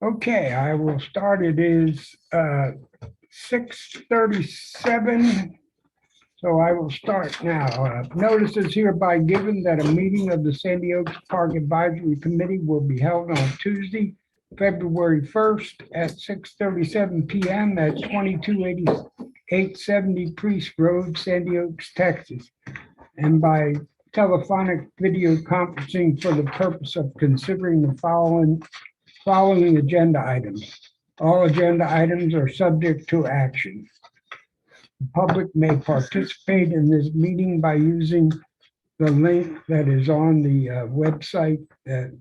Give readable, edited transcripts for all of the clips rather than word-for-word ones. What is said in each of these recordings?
Okay, I will start. It is 6:37. So I will start now. Notice is hereby given that a meeting of the Sandy Oaks Park Advisory Committee will be held on Tuesday, February 1st at 6:37 PM at 228870 Priest Road, Sandy Oaks, Texas, and by telephonic video conferencing for the purpose of considering the following agenda items. All agenda items are subject to action. The public may participate in this meeting by using the link that is on the website that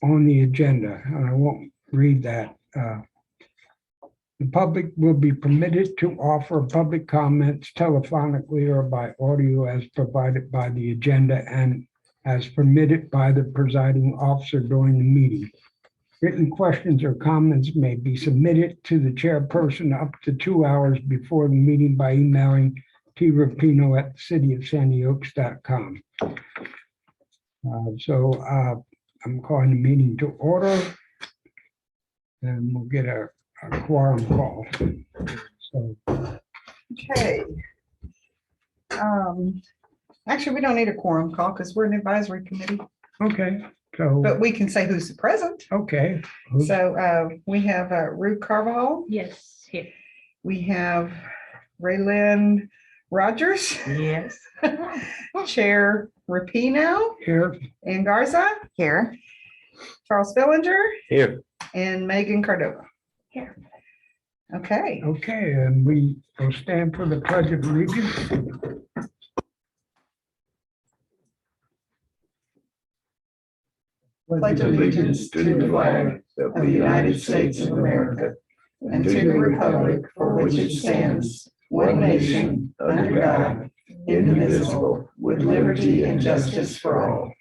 on the agenda. And I won't read that. The public will be permitted to offer public comments telephonically or by audio as provided by the agenda and as permitted by the presiding officer during the meeting. Written questions or comments may be submitted to the chairperson up to 2 hours before the meeting by emailing trapino@cityofsandyoaks.com. I'm calling the meeting to order, and we'll get a quorum call. So, Okay. Actually, we don't need a quorum call because we're an advisory committee, okay, so, but we can say who's present. okay. So we have Ruth Carvajal. Yes, here. We have Raylyn Rogers, Yes. Chair Rapino, Here, and Garza. Here. Charles Fillinger Here. and Megan Cordova. Here. Okay. okay, and we will stand for the Pledge of Allegiance. Pledge allegiance to the flag of the United States of America and to the republic for which it stands, one nation, under God, indivisible, with liberty and justice for all.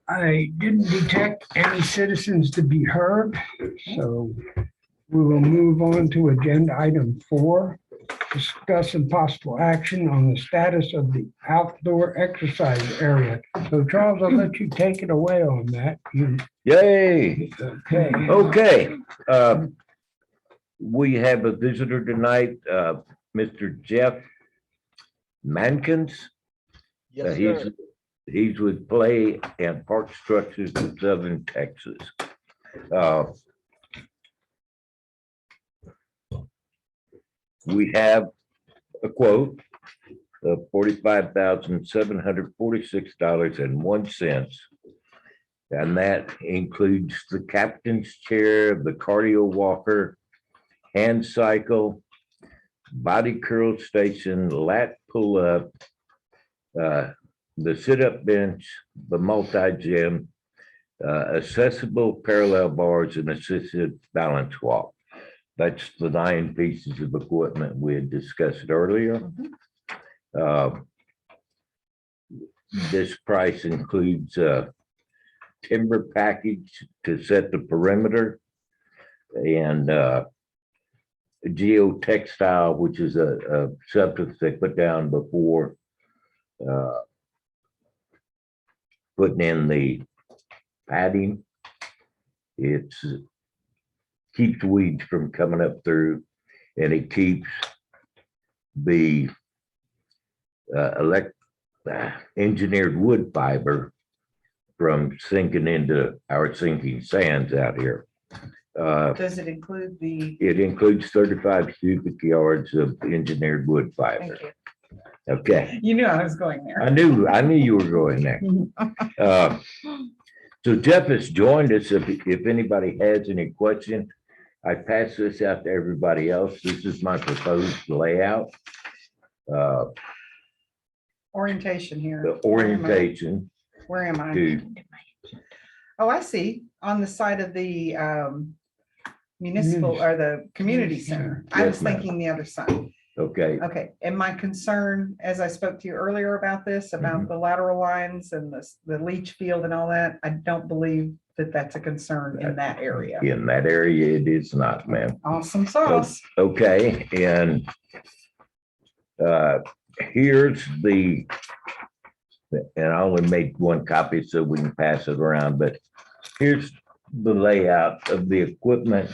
I didn't detect any citizens to be heard, so we will move on to agenda item 4. Discuss and possible action on the status of the outdoor exercise area. So Charles, I'll let you take it away on that. Yay. Okay. Okay. We have a visitor tonight, Mr. Jeff Mankins. He's with Play and Park Structures of Southern Texas. We have a quote of $45,746.01. And that includes the captain's chair, the cardio walker, hand cycle, body curl station, lat pull up, the sit-up bench, the multi-gym, accessible parallel bars, and assisted balance walk. That's the 9 pieces of equipment we had discussed earlier. This price includes a timber package to set the perimeter and geotextile, which is a substance they put down before putting in the padding. It's keeps weeds from coming up through, and it keeps the engineered wood fiber from sinking into our sinking sands out here. Does it include the? It includes 35 cubic yards of engineered wood fiber. Thank you. Okay, You knew I was going there. I knew you were going there. So Jeff has joined us. If anybody has any questions, I pass this out to everybody else. This is my proposed layout. Orientation here. The orientation Where am I? to, Oh, I see. On the side of the municipal or the community center. I Yes, was ma'am. thinking the other side. okay, Okay. And my concern, as I spoke to you earlier about this, about the lateral lines and the leach field and all that, I don't believe that that's a concern in that area. in that area, it is not, ma'am. Awesome sauce. Okay, and here's the, and I only made one copy so we can pass it around, but here's the layout of the equipment.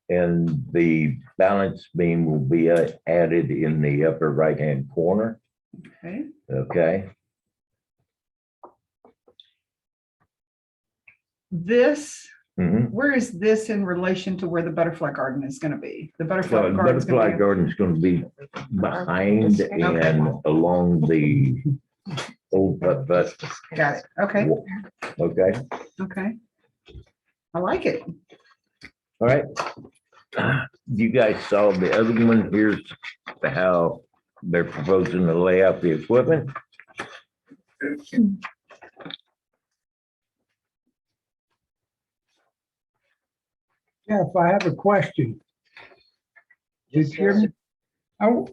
And the balance beam will be added in the upper right-hand corner, Okay. okay? This, Mhm. where is this in relation to where the butterfly garden is gonna be? The So butterfly the garden's butterfly gonna be. garden's gonna be behind and along the old putt, Got it. Okay, okay? okay. I like it. All right. You guys saw the other one. Here's how they're proposing to lay out the equipment. Jeff, I have a question. Yes, Did you hear me? sir. Oh,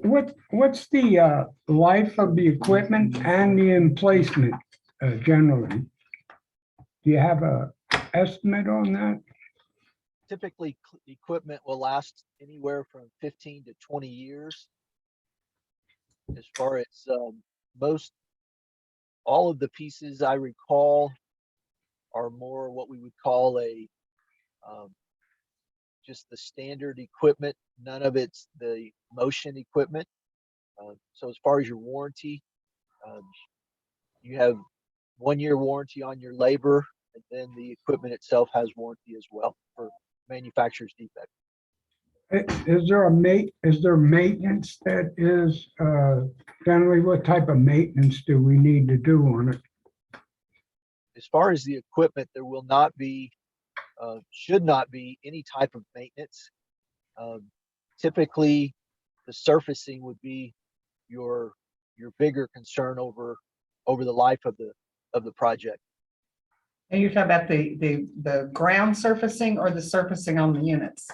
what's the life of the equipment and the emplacement generally? Do you have a estimate on that? Typically, equipment will last anywhere from 15 to 20 years. As far as most, all of the pieces I recall are more what we would call a just the standard equipment. None of it's the motion equipment. So as far as your warranty, you have 1 year warranty on your labor, and then the equipment itself has warranty as well for manufacturer's defect. Is there maintenance that is generally, what type of maintenance do we need to do on it? As far as the equipment, there will not be, should not be any type of maintenance. Typically, the surfacing would be your bigger concern over the life of the project. And you're talking about the ground surfacing or the surfacing on the units?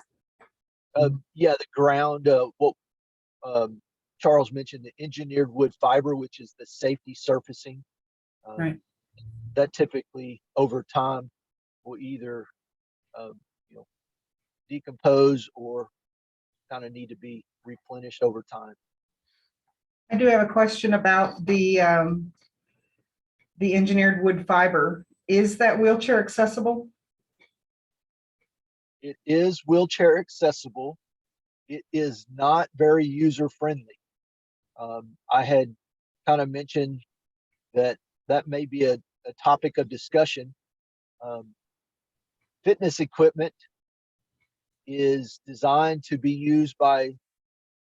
Yeah, the ground, what Charles mentioned, the engineered wood fiber, which is the safety surfacing. Right. That typically over time will either decompose or kind of need to be replenished over time. I do have a question about the engineered wood fiber. Is that wheelchair accessible? It is wheelchair accessible. It is not very user friendly. I had kind of mentioned that may be a topic of discussion. Fitness equipment is designed to be used by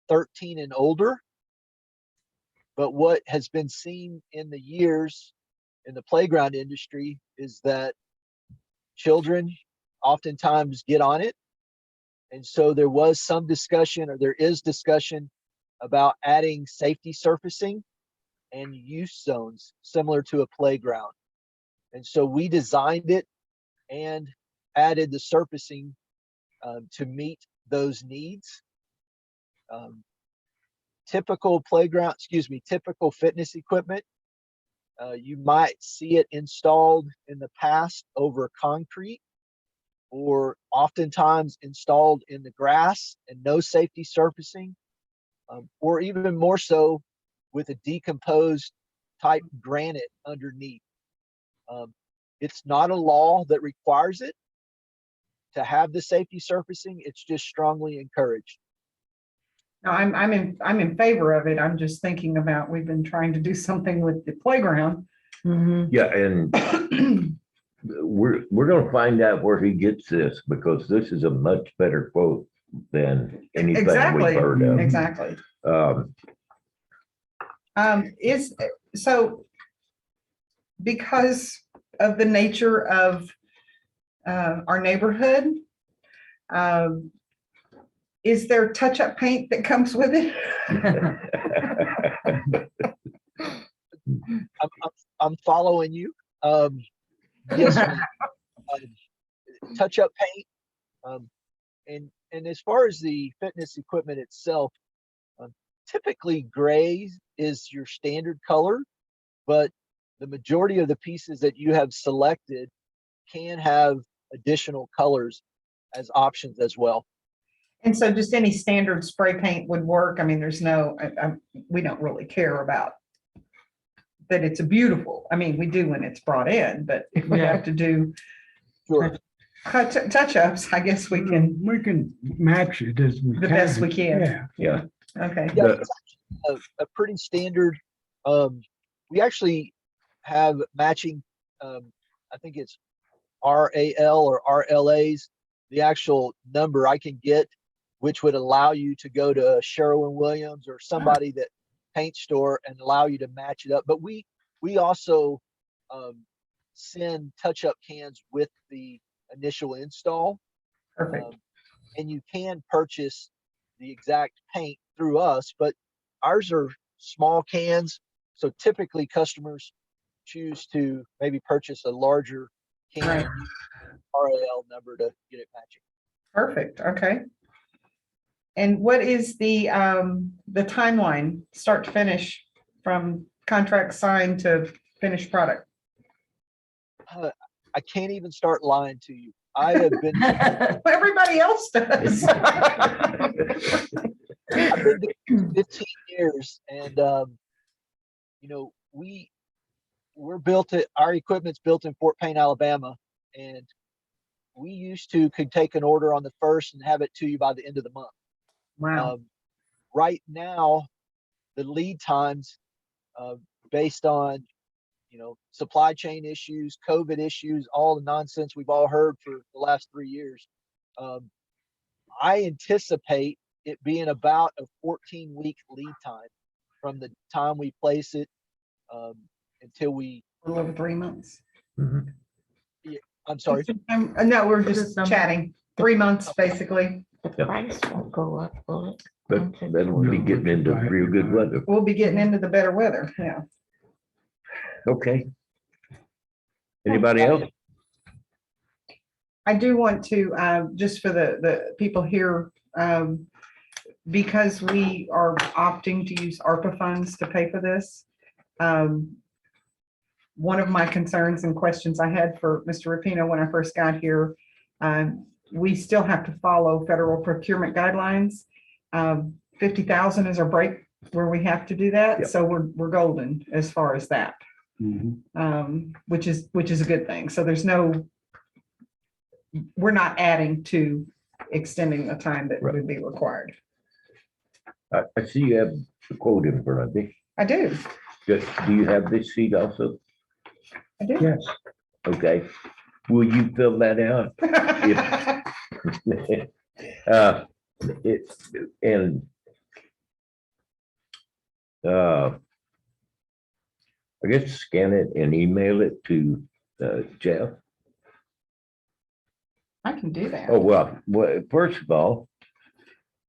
13 and older. But what has been seen in the years in the playground industry is that children oftentimes get on it. And so there was some discussion, or there is discussion, about adding safety surfacing and use zones similar to a playground. And so we designed it and added the surfacing to meet those needs. Typical fitness equipment, you might see it installed in the past over concrete, or oftentimes installed in the grass and no safety surfacing, or even more so with a decomposed type granite underneath. It's not a law that requires it to have the safety surfacing. It's just strongly encouraged. No, I'm in favor of it. I'm just thinking about, we've been trying to do something with the playground. Yeah, and we're gonna find out where he gets this, because this is a much better quote than anything Exactly, we've heard of. exactly. Um, So because of the nature of our neighborhood, is there touch-up paint that comes with it? I'm following you. Yes, touch-up paint. And as far as the fitness equipment itself, typically gray is your standard color, but the majority of the pieces that you have selected can have additional colors as options as well. And so just any standard spray paint would work. I mean, there's no, we don't really care about that. It's a beautiful, I mean, we do when it's brought in, but if we have to do Sure. touch-ups, I guess we can, We can match it as we can. the best we can. Yeah. Yeah. Okay. Yeah, The- it's actually a pretty standard. We actually have matching. I think it's RAL or RLAs. The actual number I can get, which would allow you to go to Sherwin-Williams or somebody that paint store and allow you to match it up. But we also send touch-up cans with the initial install. Perfect. And you can purchase the exact paint through us, but ours are small cans. So typically customers choose to maybe purchase a larger can, Right. and use RAL number to get it matching. Perfect. Okay. And what is the timeline, start to finish, from contract signed to finished product? I can't even start lying to you. I have been, Everybody else does. I've been doing this 15 years, and you know, we're built at, our equipment's built in Fort Payne, Alabama, and we used to could take an order on the 1st and have it to you by the end of the month. Wow. Right now, the lead times, based on, you know, supply chain issues, COVID issues, all the nonsense we've all heard for the last 3 years, I anticipate it being about a 14-week lead time from the time we place it until we. A little over 3 months. Mhm. I'm sorry. No, we're just chatting. 3 months, basically. The price won't go up, will it? But that'll be getting into real good weather. We'll be getting into the better weather. Yeah. Okay. Anybody else? I do want to, just for the people here, because we are opting to use ARPA funds to pay for this. One of my concerns and questions I had for Mr. Rapino when I first got here, we still have to follow federal procurement guidelines. 50,000 is our break where we have to do that. Yep. So we're golden as far as that. Mhm. Which is a good thing. So we're not adding to extending the time that Right. would be required. I see you have the quote in front of you. I do. Do you have this sheet also? I do. Yes. Okay. Will you fill that out? And I guess scan it and email it to Jeff. I can do that. Oh, well, first of all,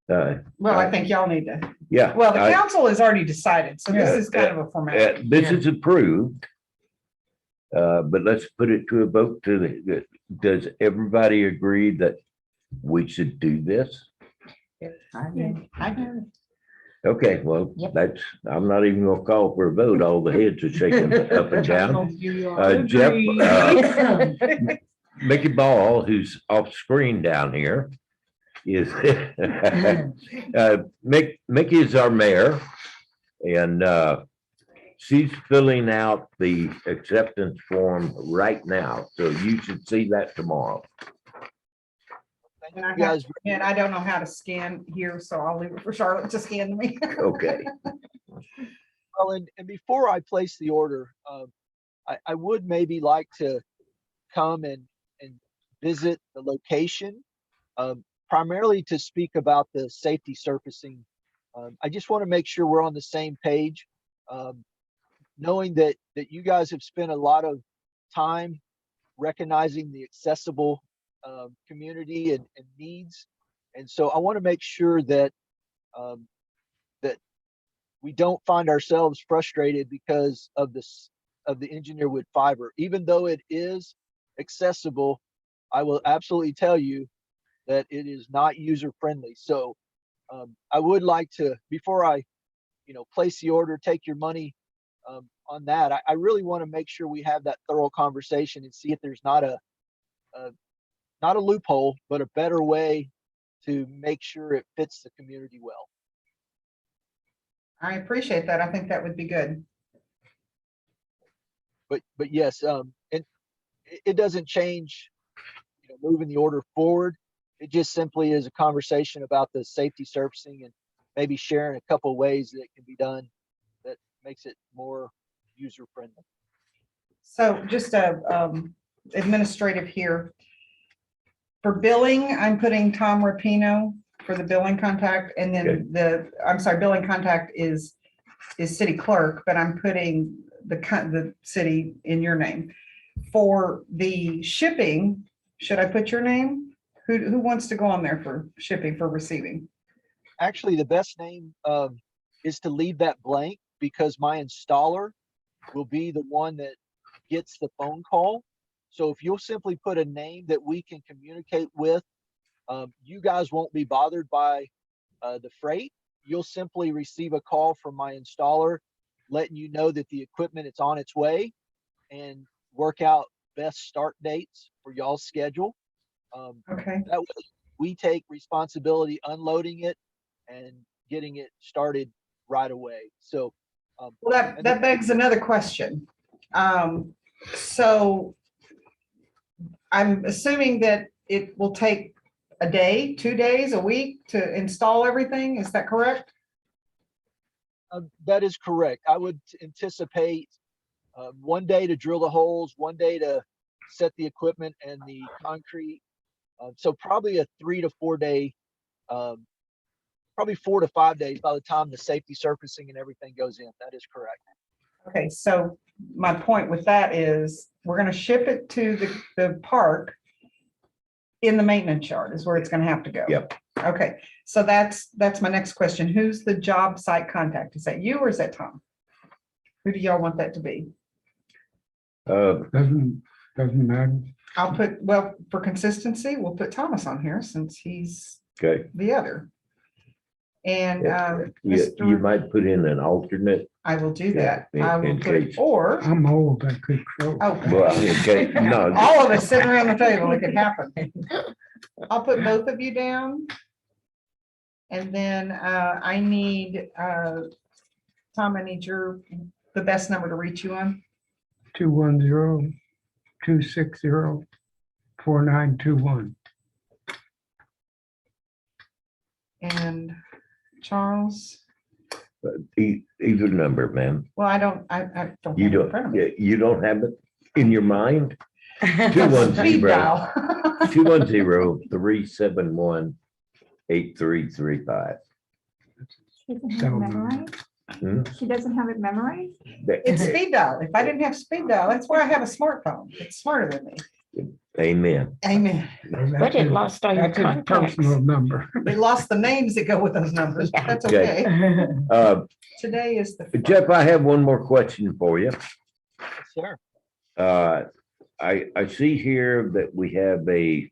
Well, I think y'all need to, yeah. well, the council has already decided, so this Yeah. is kind of a formality. This is approved. But let's put it to a vote does everybody agree that we should do this? I do. Okay, well, Yep. I'm not even gonna call for a vote. All the heads are shaking up and down. Jeff, Mickey Ball, who's off screen down here, is Mickey is our mayor, and she's filling out the acceptance form right now, so you should see that tomorrow. Thank And I you guys. And I don't know how to scan here, so I'll leave it for Charlotte to scan me. Okay, Well, and before I place the order, I would maybe like to come and visit the location, primarily to speak about the safety surfacing. I just want to make sure we're on the same page, knowing that you guys have spent a lot of time recognizing the accessible community and needs. And so I want to make sure that that we don't find ourselves frustrated because of the engineer wood fiber. Even though it is accessible, I will absolutely tell you that it is not user friendly. So I would like to, before I, place the order, take your money on that, I really want to make sure we have that thorough conversation and see if there's not a loophole, but a better way to make sure it fits the community well. I appreciate that. I think that would be good. But yes, and it doesn't change, moving the order forward. It just simply is a conversation about the safety surfacing and maybe sharing a couple of ways that it can be done that makes it more user friendly. So just administrative here. For billing, I'm putting Tom Rapino for the billing contact, and then billing contact is city clerk, but I'm putting the city in your name. For the shipping, should I put your name? Who wants to go on there for shipping, for receiving? Actually, the best name is to leave that blank, because my installer will be the one that gets the phone call. So if you'll simply put a name that we can communicate with, you guys won't be bothered by the freight. You'll simply receive a call from my installer letting you know that the equipment is on its way, and work out best start dates for y'all's schedule. Okay, That way we take responsibility unloading it and getting it started right away. So well, that begs another question. So I'm assuming that it will take a day, 2 days, a week to install everything. Is that correct? that is correct. I would anticipate 1 day to drill the holes, 1 day to set the equipment and the concrete. So probably a 3 to 4 day, probably 4 to 5 days by the time the safety surfacing and everything goes in. That is correct. Okay, so my point with that is we're going to ship it to the park in the maintenance yard is where it's going to have to go. Yep. Okay, so that's my next question. Who's the job site contact? Is that you or is that Tom? Who do y'all want that to be? Doesn't matter. I'll put, well, for consistency, we'll put Thomas on here since he's Okay. the other. And You Mr. might put in an alternate. I will do that. Yeah, I will in put, case. or, I'm old, I could crow. oh. Well, okay, no. All of us sitting around the table, it could happen. I'll put both of you down. And then I need, Tom, I need the best number to reach you on. 210-260-4921. And Charles, Either number, ma'am. well, I don't have it You in front of me. you don't have it in your mind? 210. Speed dial. 210-371-8335. She doesn't have So, it memorized? Hmm? She doesn't have it memorized? It's speed dial. If I didn't have speed dial, that's why I have a smartphone. It's smarter than me. Amen. Amen. But it lost all your That's his contacts. personal number. They lost the names that go with those numbers. But that's Okay. okay. Today is the. Jeff, I have one more question for you. Sure. I see here that we have a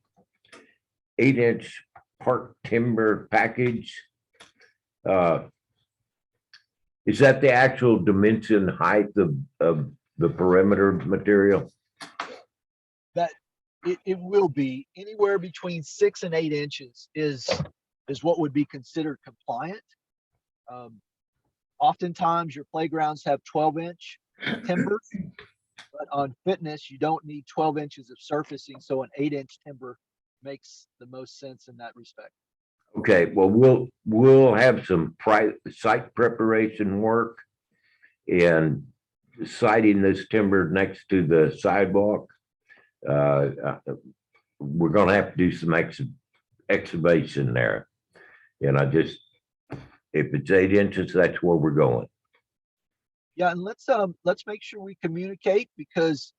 8-inch park timber package. Is that the actual dimension height of the perimeter material? It will be anywhere between 6 and 8 inches is what would be considered compliant. Oftentimes your playgrounds have 12-inch timber, but on fitness, you don't need 12 inches of surfacing. So an 8-inch timber makes the most sense in that respect. Okay, well, we'll have some site preparation work and siting this timber next to the sidewalk. We're gonna have to do some excavation there. And if it's 8 inches, that's where we're going. Yeah, and let's make sure we communicate, because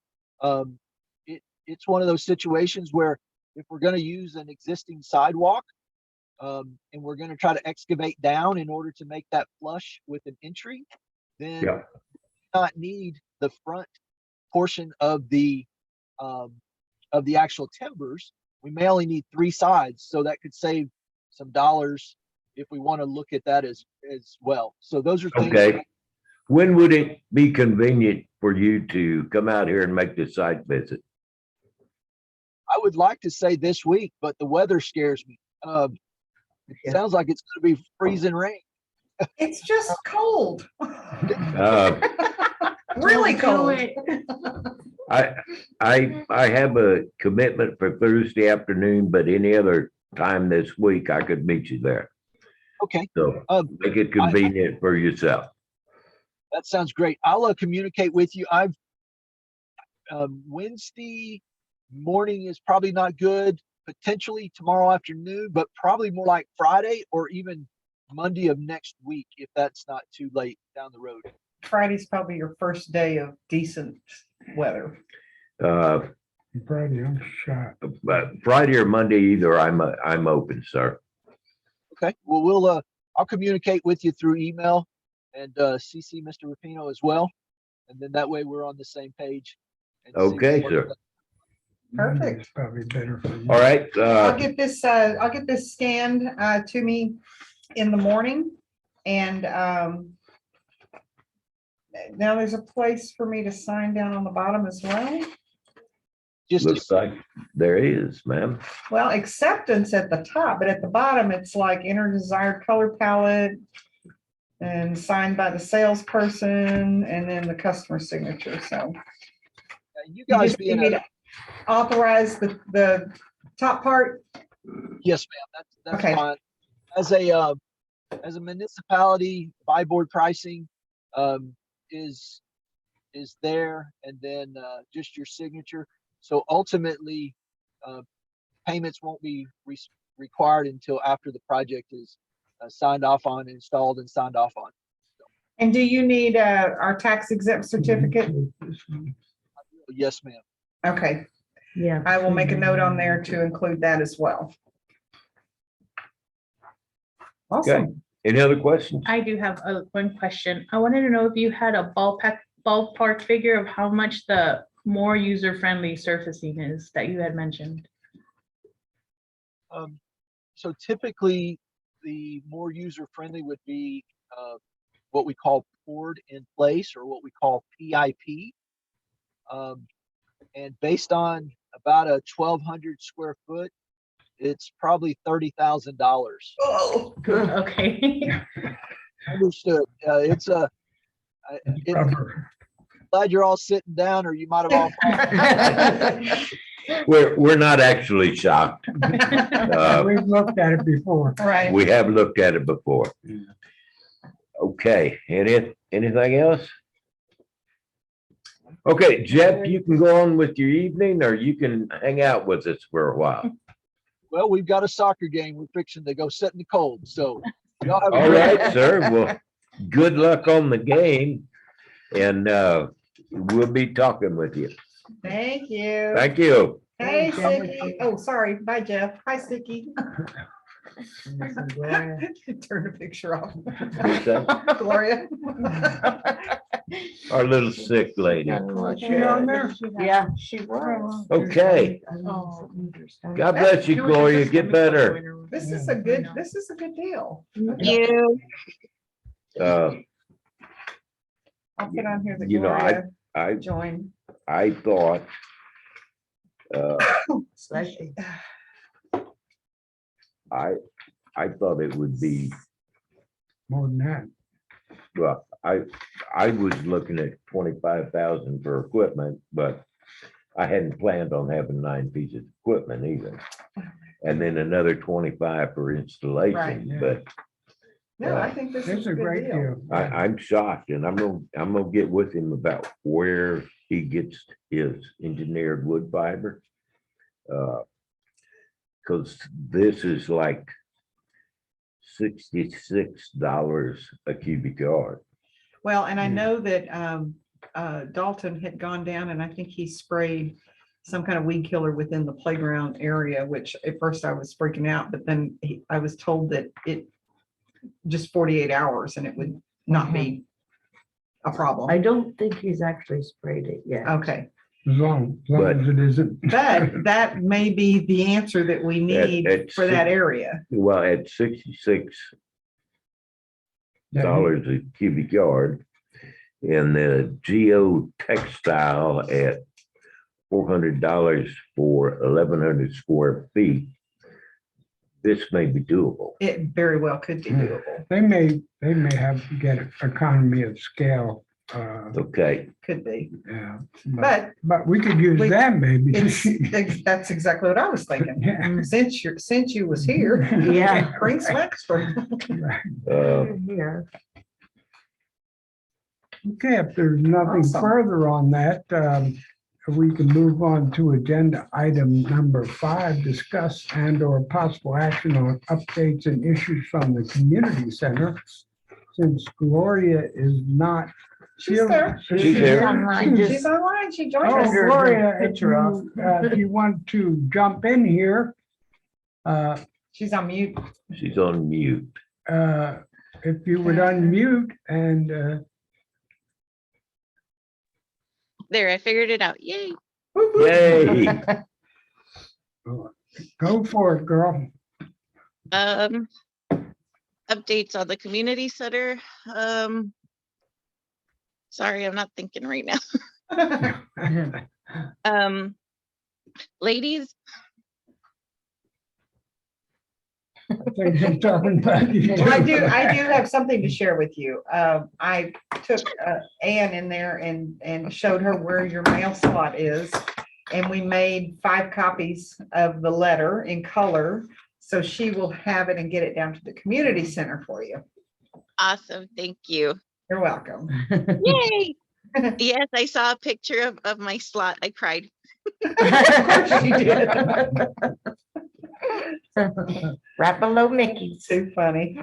it's one of those situations where if we're going to use an existing sidewalk and we're going to try to excavate down in order to make that flush with an entry, then Yeah. we do not need the front portion of the actual timbers. We may only need 3 sides, so that could save some dollars if we want to look at that as well. So those are things. Okay. When would it be convenient for you to come out here and make the site visit? I would like to say this week, but the weather scares me. Sounds like it's gonna be freezing rain. It's just cold. Uh, Really Do cold. it. I have a commitment for Thursday afternoon, but any other time this week, I could meet you there. Okay, So Um, make it convenient for yourself. that sounds great. I'll communicate with you. I've Wednesday morning is probably not good. Potentially tomorrow afternoon, but probably more like Friday or even Monday of next week if that's not too late down the road. Friday's probably your first day of decent weather. Friday, I'm shot. But Friday or Monday, either I'm open, sir. Okay, well, I'll communicate with you through email and CC Mr. Rapino as well. And then that way we're on the same page. and see Okay, what- sir. Perfect. It's probably better for you. All right, I'll get this scanned to me in the morning and now there's a place for me to sign down on the bottom as well. Just looks like there is, ma'am. Well, acceptance at the top, but at the bottom, it's like enter desired color palette and signed by the salesperson and then the customer signature. So you you guys just need being me a, to authorize the top part. yes, ma'am, that's Okay. fine. As a municipality, buy board pricing is there, and then just your signature. So ultimately, payments won't be required until after the project is signed off on, installed, and signed off on. And do you need our tax exempt certificate? Yes, ma'am. Okay, Yeah. I will make a note on there to include that as well. Okay. Awesome. Any other questions? I do have one question. I wanted to know if you had a ballpark figure of how much the more user-friendly surfacing is that you had mentioned. So typically, the more user-friendly would be what we call poured in place, or what we call PIP. And based on about a 1,200 square foot, it's probably $30,000. Oh, Okay. Understood. It's a. Rubber. Glad you're all sitting down, or you might have all. We're not actually shocked. We've looked at it before. right. We have looked at it before. Yeah. Okay, anything else? Okay, Jeff, you can go on with your evening, or you can hang out with us for a while. Well, we've got a soccer game. We're fixing to go sit in the cold. So y'all have a All great- right, sir. Well, good luck on the game, and we'll be talking with you. Thank you. Thank you. Hey, Hey, Jeff. Sicky. Oh, sorry. Bye, Jeff. Hi, Sicky. Turn the picture off. What's that? Gloria. Our little sick lady. She on there? Yeah, she was. Okay. Oh. God bless you, Gloria. Get better. This is a good deal. You. Uh, I'll put on here the You know, Gloria I join. thought Slushy. I thought it would be, More than that. well, I was looking at 25,000 for equipment, but I hadn't planned on having 9 pieces of equipment either. And then another 25 for Right, installation, yeah. but No, I think this is It's a a good great deal. deal. I'm shocked, and I'm gonna get with him about where he gets his engineered wood fiber. Cause this is like $66 a cubic yard. Well, and I Hmm. know that Dalton had gone down and I think he sprayed some kind of weed killer within the playground area, which at first I was freaking out, but then I was told that it just 48 hours and it would not be a I problem. don't think he's actually sprayed it yet. Okay, As long But- as it isn't. but that may be the answer that we need at for that six- area. Well, at $66 a cubic yard, and the Geo Textile at $400 for 1,100 square feet. this may be doable. It very well could be doable, They may have to get economy of scale. Okay, could be, Yeah, but we could use them maybe. that's exactly what I was thinking. Yeah. Since you was here. Yeah. Bring some extra. Here. Okay, if there's nothing Awesome. further on that, we can move on to agenda item number 5, discuss and or possible action on updates and issues from the community center. Since Gloria is not. She's there. She's there. Online, She's just online, she joined Oh, us. Under her Gloria, if picture off. if you want to jump in here, She's on mute. she's on mute. if you would unmute and, There, I figured it out. Yay. Yay. go for it, girl. Updates on the community center. Sorry, I'm not thinking right now. Ladies, Things I'm talking about. Well, I do have something to share with you. I took Ann in there and showed her where your mail slot is. And we made 5 copies of the letter in color. So she will have it and get it down to the community center for you. awesome. Thank you. You're welcome. Yay. Yes, I saw a picture of my slot. I cried. Of course she did. Right below Mickey's. Too funny.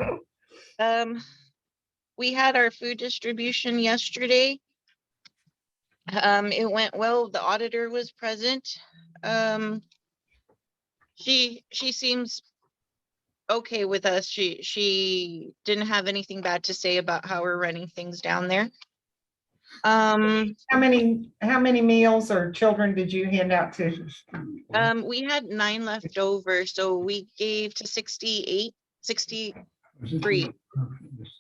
We had our food distribution yesterday. It went well. The auditor was present. She seems okay with us. She didn't have anything bad to say about how we're running things down there. How many meals or children did you hand out to? We had 9 left over, so we gave to 60,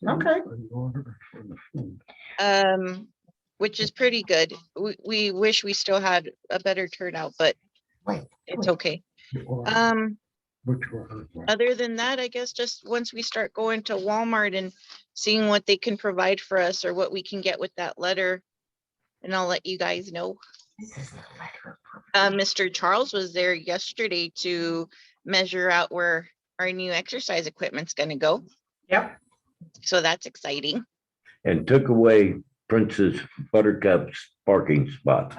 Okay. which is pretty good. We wish we still had a better turnout, but it's okay. Other than that, I guess just once we start going to Walmart and seeing what they can provide for us or what we can get with that letter, and I'll let you guys know. Mr. Charles was there yesterday to measure out where our new exercise equipment's gonna go. Yep. So that's exciting. And took away Princess Buttercup's parking spot.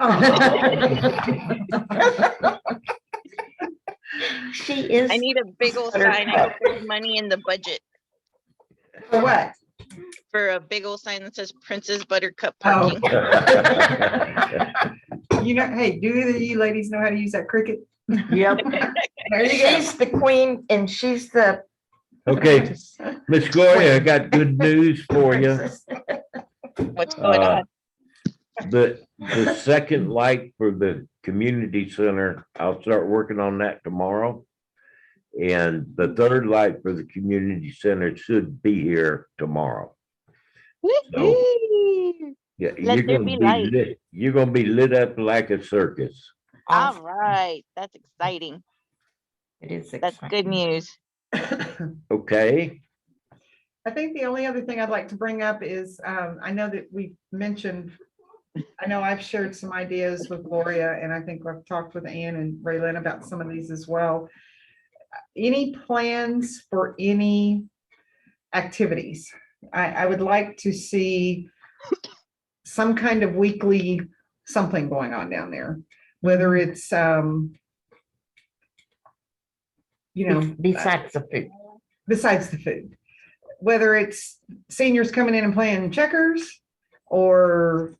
She is. I need a big old sign. I hope there's money in the budget For what? for a big old sign that says Princess Buttercup Oh. parking. You know, hey, do either of you ladies know how to use that cricket? Yep. There you go. She's the queen and she's the. Okay, Miss Gloria, I got good news for you. princess. What's going on? The second light for the community center, I'll start working on that tomorrow. And the third light for the community center should be here tomorrow. Woo-hoo. Yeah, Let you're there gonna be be light. lit, you're gonna be lit up like a circus. All right, that's exciting. It is. That's good exciting. news. Okay, I think the only other thing I'd like to bring up is, I know that we mentioned, I know I've shared some ideas with Gloria, and I think I've talked with Ann and Raylene about some of these as well. Any plans for any activities? I would like to see some kind of weekly something going on down there, whether it's, Besides the food. besides the food, whether it's seniors coming in and playing checkers, or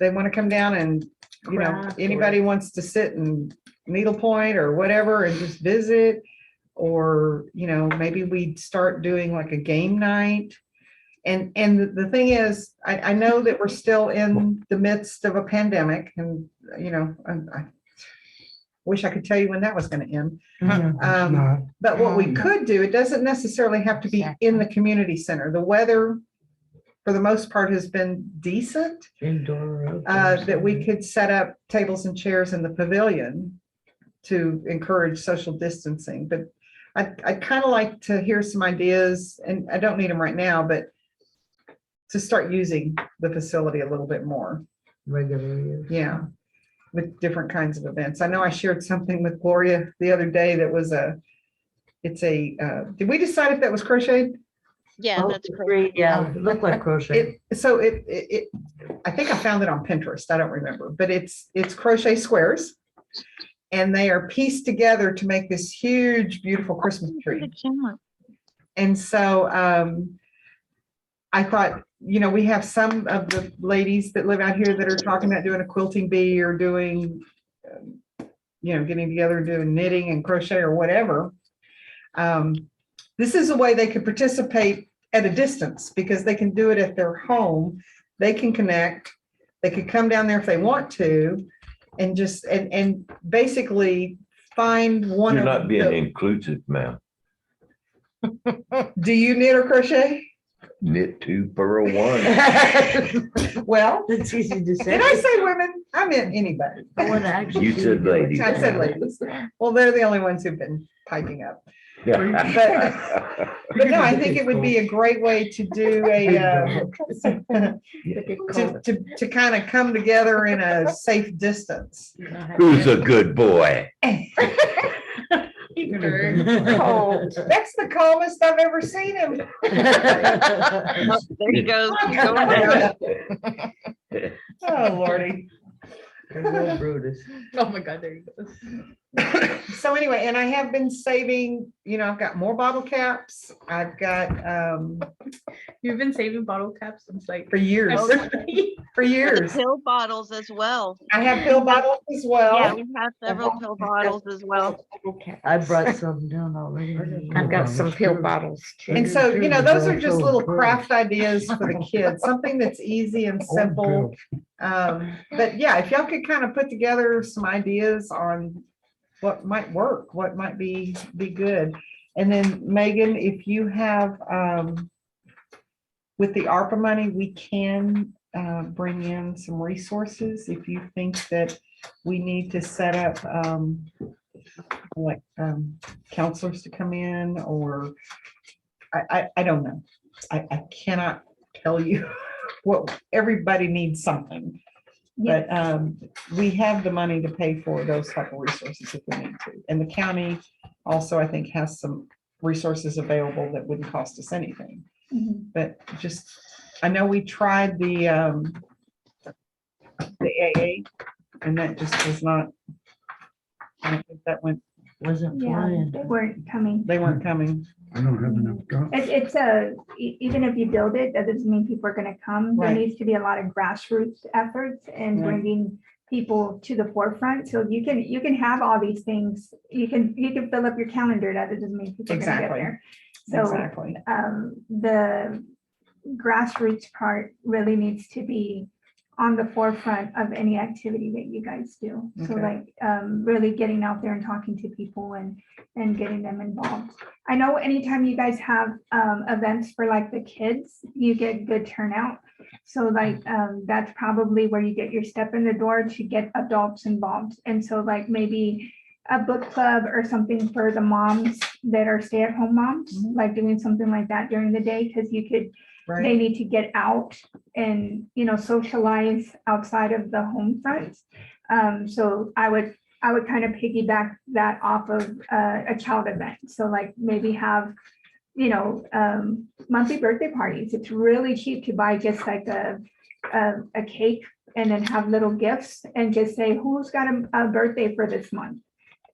they want to come down and, Craft or- anybody wants to sit and needlepoint or whatever and just visit, or, maybe we'd start doing like a game night. And the thing is, I know that we're still in the midst of a pandemic, and, I wish I could tell you when that was going to end. It's not. But what we could do, it doesn't necessarily have to be in the community center. The weather, for the most part, has been decent, Indoor. that we could set up tables and chairs in the pavilion to encourage social distancing. But I'd kind of like to hear some ideas, and I don't need them right now, but to start using the facility a little bit more. Regular. Yeah, with different kinds of events. I know I shared something with Gloria the other day that was did we decide if that was crocheted? Yeah, that's correct. Yeah, it looked like crochet. I think I found it on Pinterest. I don't remember, but it's crochet squares. And they are pieced together to make this huge, beautiful Christmas tree. And so I thought, we have some of the ladies that live out here that are talking about doing a quilting bee or doing, getting together and doing knitting and crochet or whatever. This is a way they could participate at a distance because they can do it at their home. They can connect. They could come down there if they want to and just, and basically find one You're of not being the, inclusive, ma'am. do you knit or crochet? Knit two, purl one. Well, It's easy to say. did I say women? I meant anybody. I wanna actually You see said do it. ladies. I said ladies. Well, they're the only ones who've been piping up. But no, I think it would be a great way to do to kind of come together in a safe distance. Who's a good boy? Cold. That's the calmest I've ever seen him. There you go. Keep going there. Oh, Lordy. Brutus. Oh my God, there you go. So anyway, and I have been saving, I've got more bottle caps. I've got, You've been saving bottle caps since like. for years, for years. Pill bottles as well. I have pill bottles as Yeah, well. we have several pill bottles as well. I brought some down already. I've got some pill bottles too. And so, those are just little craft ideas for the kids, something that's easy and simple. But yeah, if y'all could kind of put together some ideas on what might work, what might be good. And then Megan, if you have, with the ARPA money, we can bring in some resources if you think that we need to set up counselors to come in, or I don't know. I cannot tell you what, everybody needs something. But we have the money to pay for those type of resources if we need to. And the county also, I think, has some resources available that wouldn't cost us anything. Mhm. But just, I know we tried the AA, and that just was not, I don't think that went, Wasn't Yeah, flying. they weren't coming. they weren't coming. I don't have enough. It's even if you build it, that doesn't mean people are gonna come. There Right. needs to be a lot of grassroots efforts and Right. bringing people to the forefront. So you can have all these things. You can fill up your calendar. That doesn't mean people are gonna get Exactly. there. So Exactly. the grassroots part really needs to be on the forefront of any activity that you guys do. So Okay. like really getting out there and talking to people and getting them involved. I know anytime you guys have events for like the kids, you get good turnout. So like that's probably where you get your step in the door to get adults involved. And so like maybe a book club or something for the moms that are stay-at-home moms, Mhm. like doing something like that during the day, because you could they Right. need to get out and, socialize outside of the home front. So I would kind of piggyback that off of a child event. So like maybe have, monthly birthday parties. It's really cheap to buy just like a cake and then have little gifts and just say, who's got a birthday for this month?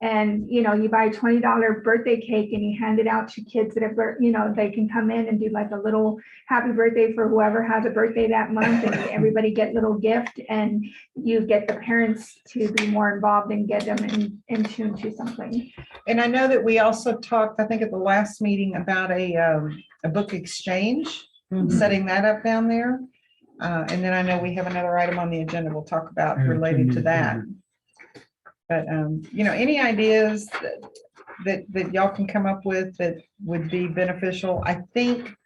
And, you buy a $20 birthday cake and you hand it out to kids that have, they can come in and do like a little happy birthday for whoever has a birthday that month, and everybody get little gift, and you get the parents to be more involved and get them in tune to something. And I know that we also talked, I think at the last meeting, about a book exchange, setting that up down there. And then I know we have another item on the agenda we'll talk about related to that. But, any ideas that y'all can come up with that would be beneficial? I think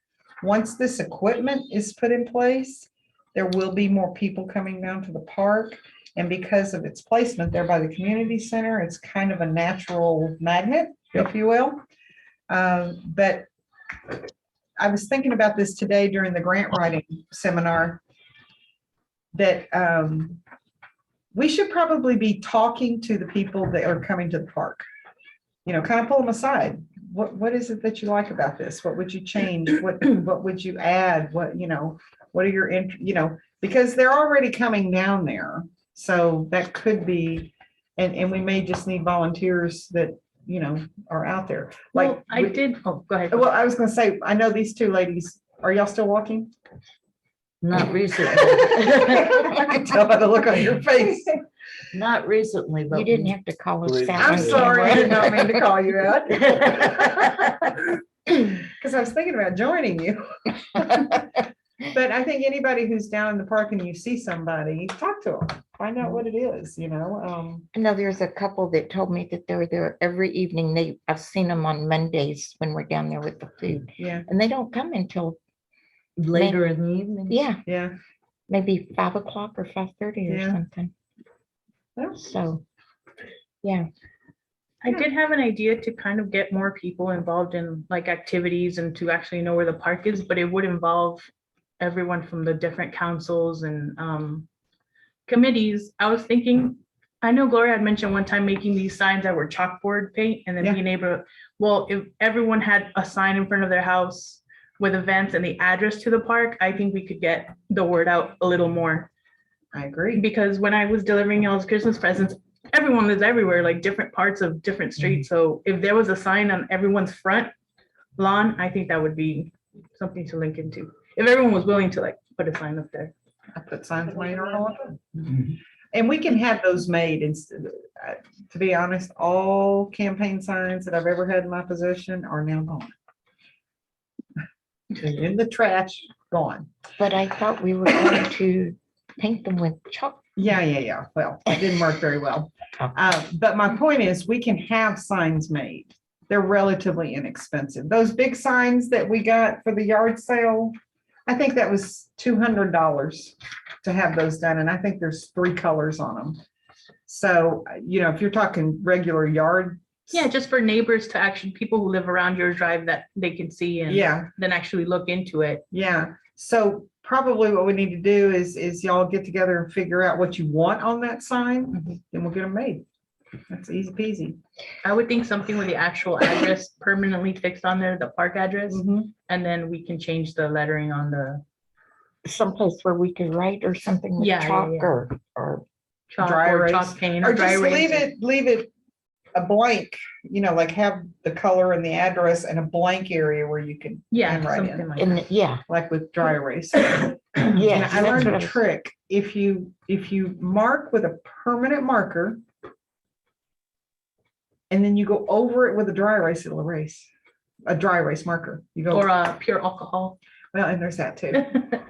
once this equipment is put in place, there will be more people coming down to the park. And because of its placement there by the community center, it's kind of a natural magnet, if you will. But I was thinking about this today during the grant writing seminar, that we should probably be talking to the people that are coming to the park. You know, kind of pull them aside. What is it that you like about this? What would you change? What would you add? What, you know, what are your, you know, because they're already coming down there. So that could be, and we may just need volunteers that, you know, are out there. Well, Like, I did, oh, go ahead. well, I was gonna say, I know these two ladies, are y'all still walking? Not recently, I can tell by the look on your face. not recently, but. Oh. You didn't have to call us Please. out. I'm on sorry, I did not camera. mean to call you out. Because I was thinking about joining you. But I think anybody who's down in the park and you see somebody, talk to them, find out what it is, you know? I know there's a couple that told me that they're there every evening. I've seen them on Mondays when we're down there with the food, Yeah, and they don't come until, Later in the evening. yeah, yeah. maybe 5 o'clock or 5:30 or Yeah. something. Yeah. So, yeah, I did have an idea to kind of get more people involved in like activities and to actually know where the park is, but it would involve everyone from the different councils and committees. I was thinking, I know Gloria had mentioned one time making these signs that were chalkboard paint and then Yeah. being able, well, if everyone had a sign in front of their house with events and the address to the park, I think we could get the word out a little more. I agree. Because when I was delivering y'all's Christmas presents, everyone lives everywhere, like different parts of different streets. So if there was a sign on everyone's front lawn, I think that would be something to link into. If everyone was willing to like put a sign up there. I put signs made all over. Mhm. And we can have those made instead, to be honest, all campaign signs that I've ever had in my possession are now gone. In the trash, gone. but I thought we were going to paint them with chalk. Yeah. Well, it didn't work very well. Oh. But my point is, we can have signs made. They're relatively inexpensive. Those big signs that we got for the yard sale, I think that was $200 to have those done, and I think there's 3 colors on them. So, you know, if you're talking regular yard. Yeah, just for neighbors to actually, people who live around your drive that they can see and Yeah, then actually look into it. yeah. So probably what we need to do is y'all get together and figure out what you want on that sign, Mhm. and we'll get them made. That's easy peasy. I would think something with the actual address permanently fixed on there, the park address, Mhm. and then we can change the lettering on the Someplace where we could write or something with Yeah, yeah, chalk yeah. or chalk Dry or erase. chalk paint Or or dry just erase. leave it a blank, you know, like have the color and the address and a blank area where you can Yeah, handwrite in. something like that. and yeah, Like with dry erase. yeah. And I that's learned what a I was- trick. If you mark with a permanent marker and then you go over it with a dry erase, it'll erase. A dry erase marker. You go, Or pure alcohol. well, and there's that too.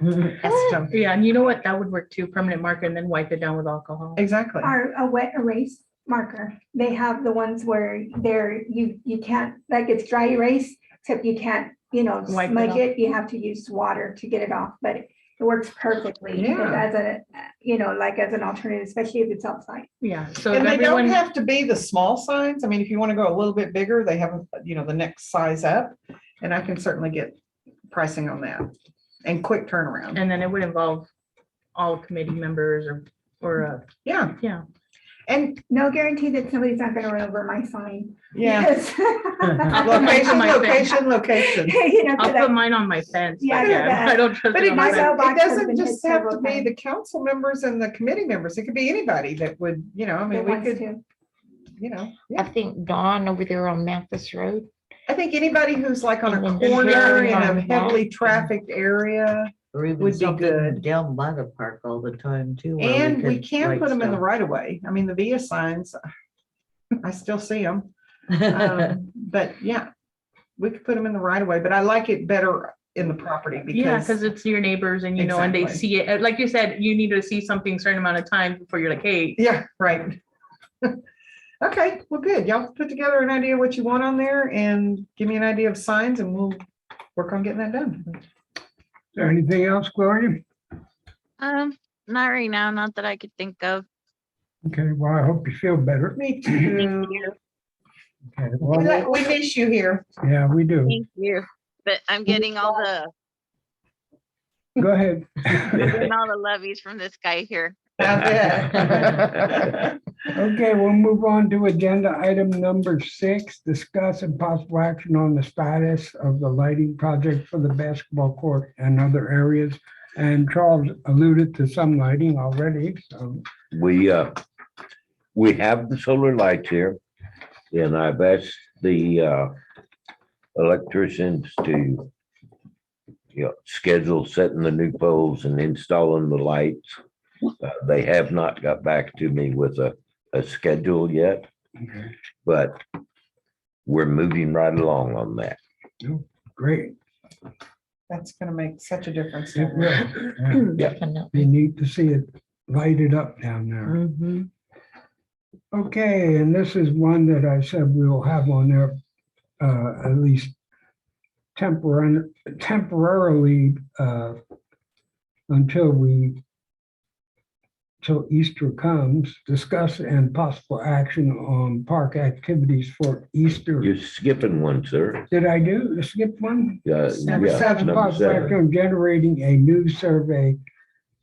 Yeah, That's dumb. and you know what? That would work too. Permanent marker and then wipe it down with alcohol. Exactly. Or a wet erase marker. They have the ones where you can't, like it's dry erase, except you can't, Wipe it smudge off. it. You have to use water to get it off, but it works perfectly Yeah. as a, like as an alternative, especially if it's outside. Yeah, so if And they don't everyone, have to be the small signs. I mean, if you want to go a little bit bigger, they have, the next size up. And I can certainly get pricing on that and quick turnaround. and then it would involve all committee members or Yeah. yeah. And No guarantee that somebody's not gonna run over my sign. yeah, because- location, My location, location. I'll 'cause I- put mine on my fence. Yeah, but yeah. I don't trust But it it on my my fence. doesn't, mailbox it has doesn't been hit just have to several be times. the council members and the committee members. It could be anybody that would, I that mean, we wants could, to. I yeah. think Dawn over there on Mathis Road. I think anybody who's like on And a then the corner hearing in a on heavily that. trafficked area. Or even Would be something good. down by the park all the time too. where And we could can write put them in the stuff. right of way. I mean, the via signs, I still see them. But yeah, we could put them in the right of way, but I like it better in the property Yeah, because because, it's your neighbors and and they Exactly. see it. Like you said, you need to see something a certain amount of time before you're like, hey, yeah, right. Okay, well, good. Y'all put together an idea what you want on there and give me an idea of signs and we'll work on getting that done. Is there anything else, Gloria? Not right now, not that I could think of. Okay, well, I hope you feel better. Me too. Okay, well, We miss you here. yeah, we do. Thank you. But I'm getting all the, Go ahead. I'm getting all the loveys from this guy here. I bet. Okay, we'll move on to agenda item number 6, discuss and possible action on the status of the lighting project for the basketball court and other areas. And Charles alluded to some lighting already, so. We have the solar lights here, and I've asked the electricians to, schedule setting the new poles and installing the lights. They have not got back to me with a schedule yet, Okay, but we're moving right along on that. great. That's gonna make such a difference. It will. Yeah, Yeah. Definitely. be neat to see it lighted up down there. Mhm. Okay, and this is one that I said we'll have on there, at least temporarily, till Easter comes, discuss and possible action on park activities for Easter. You're skipping one, sir. Did I skip one? Number Yeah, seven. number Possible action 7. on generating a new survey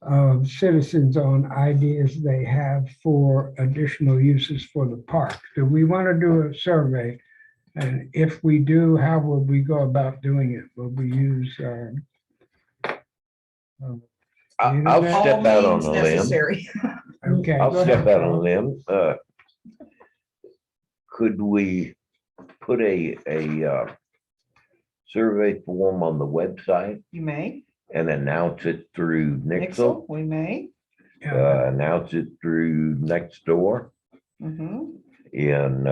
of citizens on ideas they have for additional uses for the park. Do we want to do a survey? And if we do, how will we go about doing it? Will we use, I'll step out on means a limb. necessary. okay. I'll go step ahead, out on a Charles. limb. Could we put a survey form on the website You may, and announce it through Nixle? Nixle, we may. Yeah, Announce it through Nextdoor Mhm. and,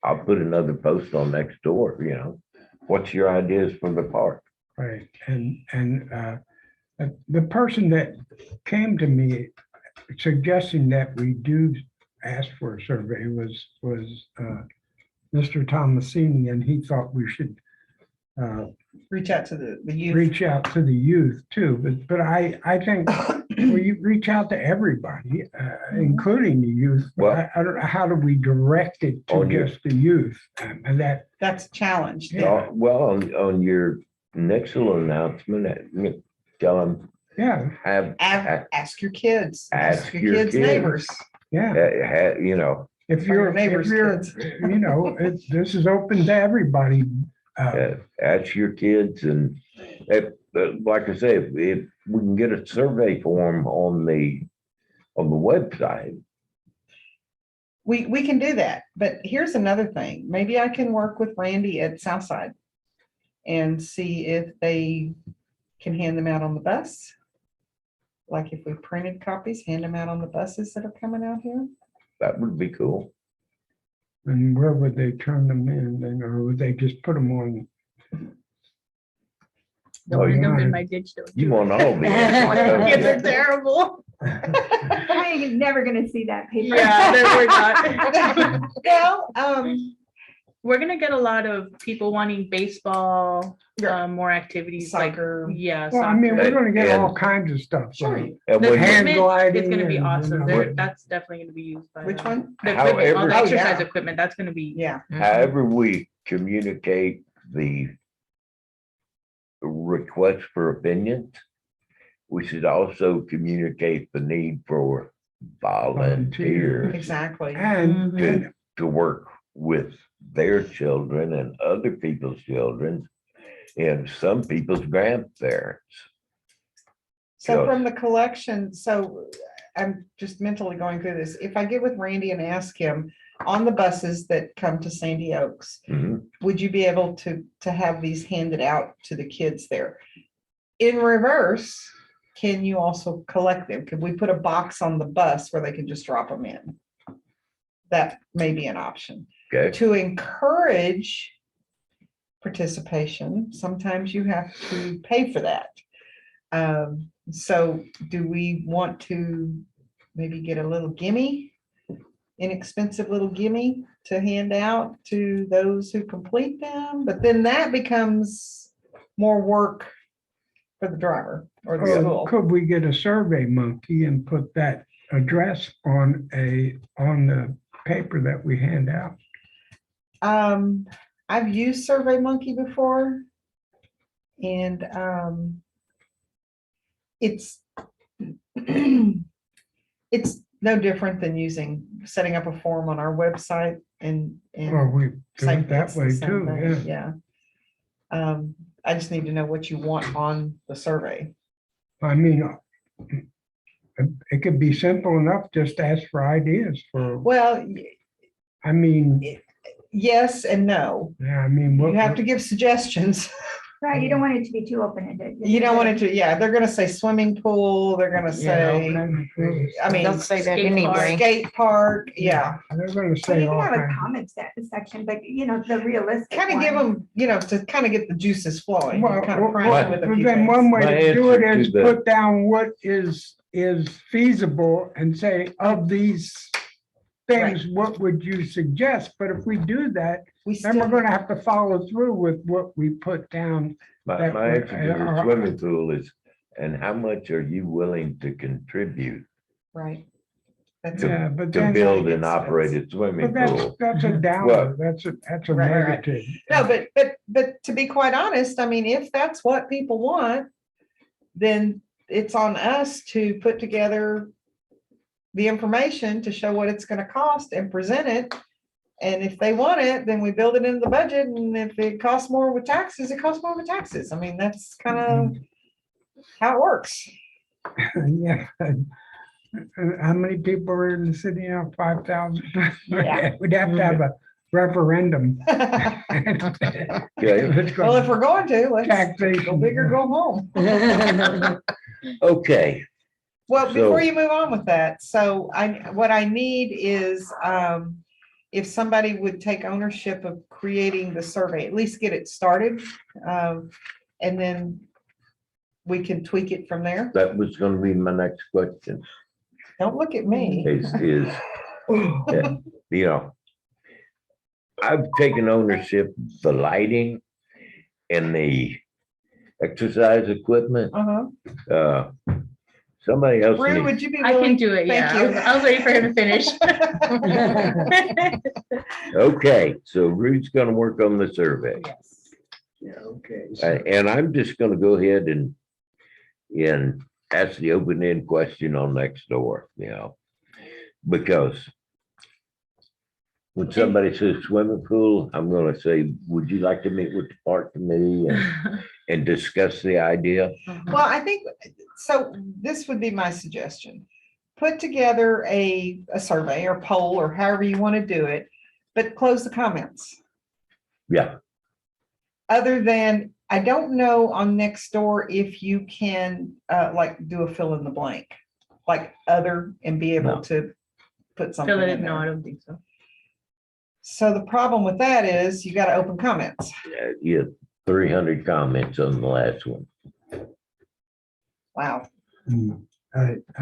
I'll put another post on Nextdoor, what's your ideas for the park? right. And the person that came to me suggesting that we do ask for a survey was Mr. Thomasini, and he thought we should Reach out to the youth. reach out to the youth too, but I think we reach out to everybody, including the youth. But Well- I don't know, how do we direct it to On your- just the youth? And that, That's a challenge. Yeah. Well, on your Nixle announcement, tell them, yeah, Ask your kids. Ask your kids' kids. neighbors. yeah. Or If your you're, neighbor's kids. this is open to everybody. ask your kids and like I say, if we can get a survey form on the website. We can do that, but here's another thing. Maybe I can work with Randy at Southside and see if they can hand them out on the bus. Like if we printed copies, hand them out on the buses that are coming out here. That would be cool. And where would they turn them in then, or would they just put them on? Don't end up yeah. in my ditch though. You want all the. Kids are terrible. I ain't never gonna see that paper. Yeah, we're not. Well, We're gonna get a lot of people wanting baseball, Yeah. more activities like, soccer. yeah. Well, I mean, soccer. we're gonna get all And- kinds of stuff. Sure. like And The when- hand equipment is gliding gonna be and, awesome. you know, That's definitely gonna be used by. Which one? The equipment, all the However- exercise yeah. equipment, that's gonna be. Yeah. However, we communicate the request for opinions, we should also communicate the need for volunteers Exactly. And, Mhm. to work with their children and other people's children and some people's grandparents. So Yes. from the collection, so I'm just mentally going through this. If I get with Randy and ask him on the buses that come to Sandy Oaks, Mhm. would you be able to have these handed out to the kids there? In reverse, can you also collect them? Could we put a box on the bus where they can just drop them in? That may be an option. Okay, To encourage participation, sometimes you have to pay for that. So do we want to maybe get a little gimme? Inexpensive little gimme to hand out to those who complete them, but then that becomes more work for the driver or the or school. could we get a survey monkey and put that address on the paper that we hand out? I've used Survey Monkey before. And it's it's no different than setting up a form on our website and. Or we do same- it that it's the way same too, thing, yeah. I just need to know what you want on the survey. I mean, it could be simple enough, just ask for ideas for, Well, I mean, yes and no. yeah, I mean. You what- have to give suggestions. Right, you don't want it to be too open-ended. You don't want it to, yeah, they're gonna say swimming pool, they're gonna say, I mean, They'll say that skate anyway. park. skate park, yeah. They're gonna So you say can all have a kinds. comment section, but the realistic. Kind of give one. them, to kind of get the juices flowing. Well, Kind of prime them with a well, few then things. one way My to do it answer is to the- put down what is feasible and say, of these things, what would you suggest? But if we do that, We then we're still, gonna have to follow through with what we put down. My That my would- answer to the swimming pool is, and how much are you willing to contribute right. That's Yeah, but to then, build and That's- operate a swimming but pool? that's a downer, Well- that's a Right, right. negative. No, but to be quite honest, I mean, if that's what people want, then it's on us to put together the information to show what it's gonna cost and present it. And if they want it, then we build it into the budget, and if it costs more with taxes, it costs more with taxes. I mean, that's kind of how it works. Yeah. How many people are in the city now? 5,000? Yeah. We'd have to have a referendum. Okay. Well, if we're going to, let's go Taxation. big or go home. Okay, Well, before So- you move on with that, what I need is, if somebody would take ownership of creating the survey, at least get it started. And then we can tweak it from there. that was gonna be my next question, Don't look at me. I've taken ownership of the lighting and the exercise equipment. Uh-huh. Somebody else Rue, needs, would you be I can willing? do it, yeah. Thank you. I was waiting for him to finish. okay, so Ruth's gonna work on the survey. Yeah, okay. And I'm just gonna go ahead and ask the open-end question on next door, because when somebody says swimming pool, I'm gonna say, would you like to meet with the park committee and discuss the idea? Well, I think, so this would be my suggestion. Put together a survey or poll or however you want to do it, but close the comments. Yeah, Other than, I don't know on Nextdoor if you can like do a fill in the blank, like other and be able No. to put something Fill it in in, no, I there. don't think so. So the problem with that is you got to open comments. you had 300 comments on the last one. Wow.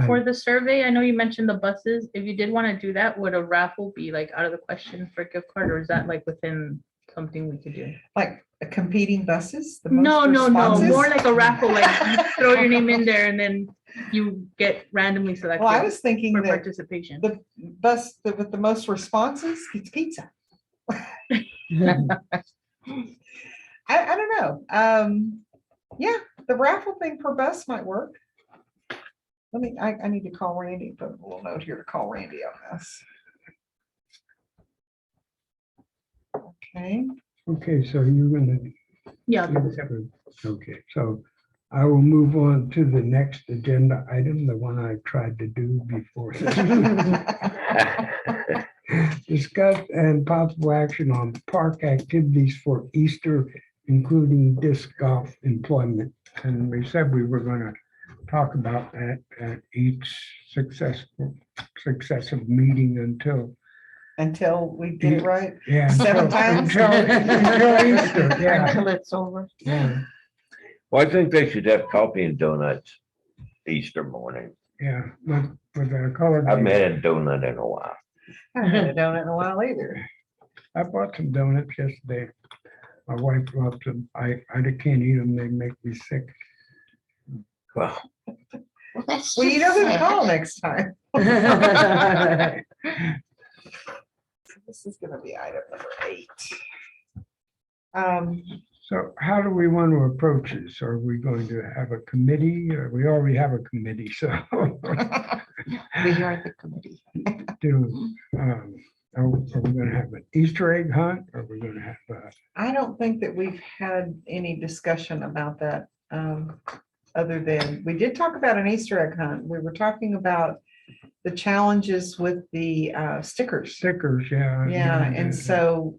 For the survey, I know you mentioned the buses. If you did want to do that, would a raffle be like out of the question for a gift card, or is that like within something we could do? Like competing buses? the most No, responses? more like a raffle, like you throw your name in there and then you get randomly selected Well, I was thinking for that participation. the bus with the most responses gets pizza. I don't know. Yeah, the raffle thing per bus might work. I need to call Randy, put a little note here to call Randy on this. Okay, Okay, so you're gonna. Yeah, Okay, so I will move on to the next agenda item, the one I tried to do before. Discuss and possible action on park activities for Easter, including disc golf employment. And we said we were gonna talk about that at each successive meeting until we get it right. yeah. 7 times? Until Easter, yeah. Until it's over. Yeah, Well, I think they should have coffee and donuts Easter morning. yeah, with a colored. I haven't had a donut in a while. I haven't had a donut in a while either. I bought some donuts yesterday. My wife loves them. I can't eat them. They make me sick. Well, Well, that's Well, you know just who to sad. call next time. This is gonna be item number 8. So how do we want to approach this? Are we going to have a committee or we already have a committee, so. We are the committee. Do, are we gonna have an Easter egg hunt? Are we gonna have, I don't think that we've had any discussion about that. Other than, we did talk about an Easter egg hunt. We were talking about the challenges with the stickers. stickers? Yeah. Yeah, and so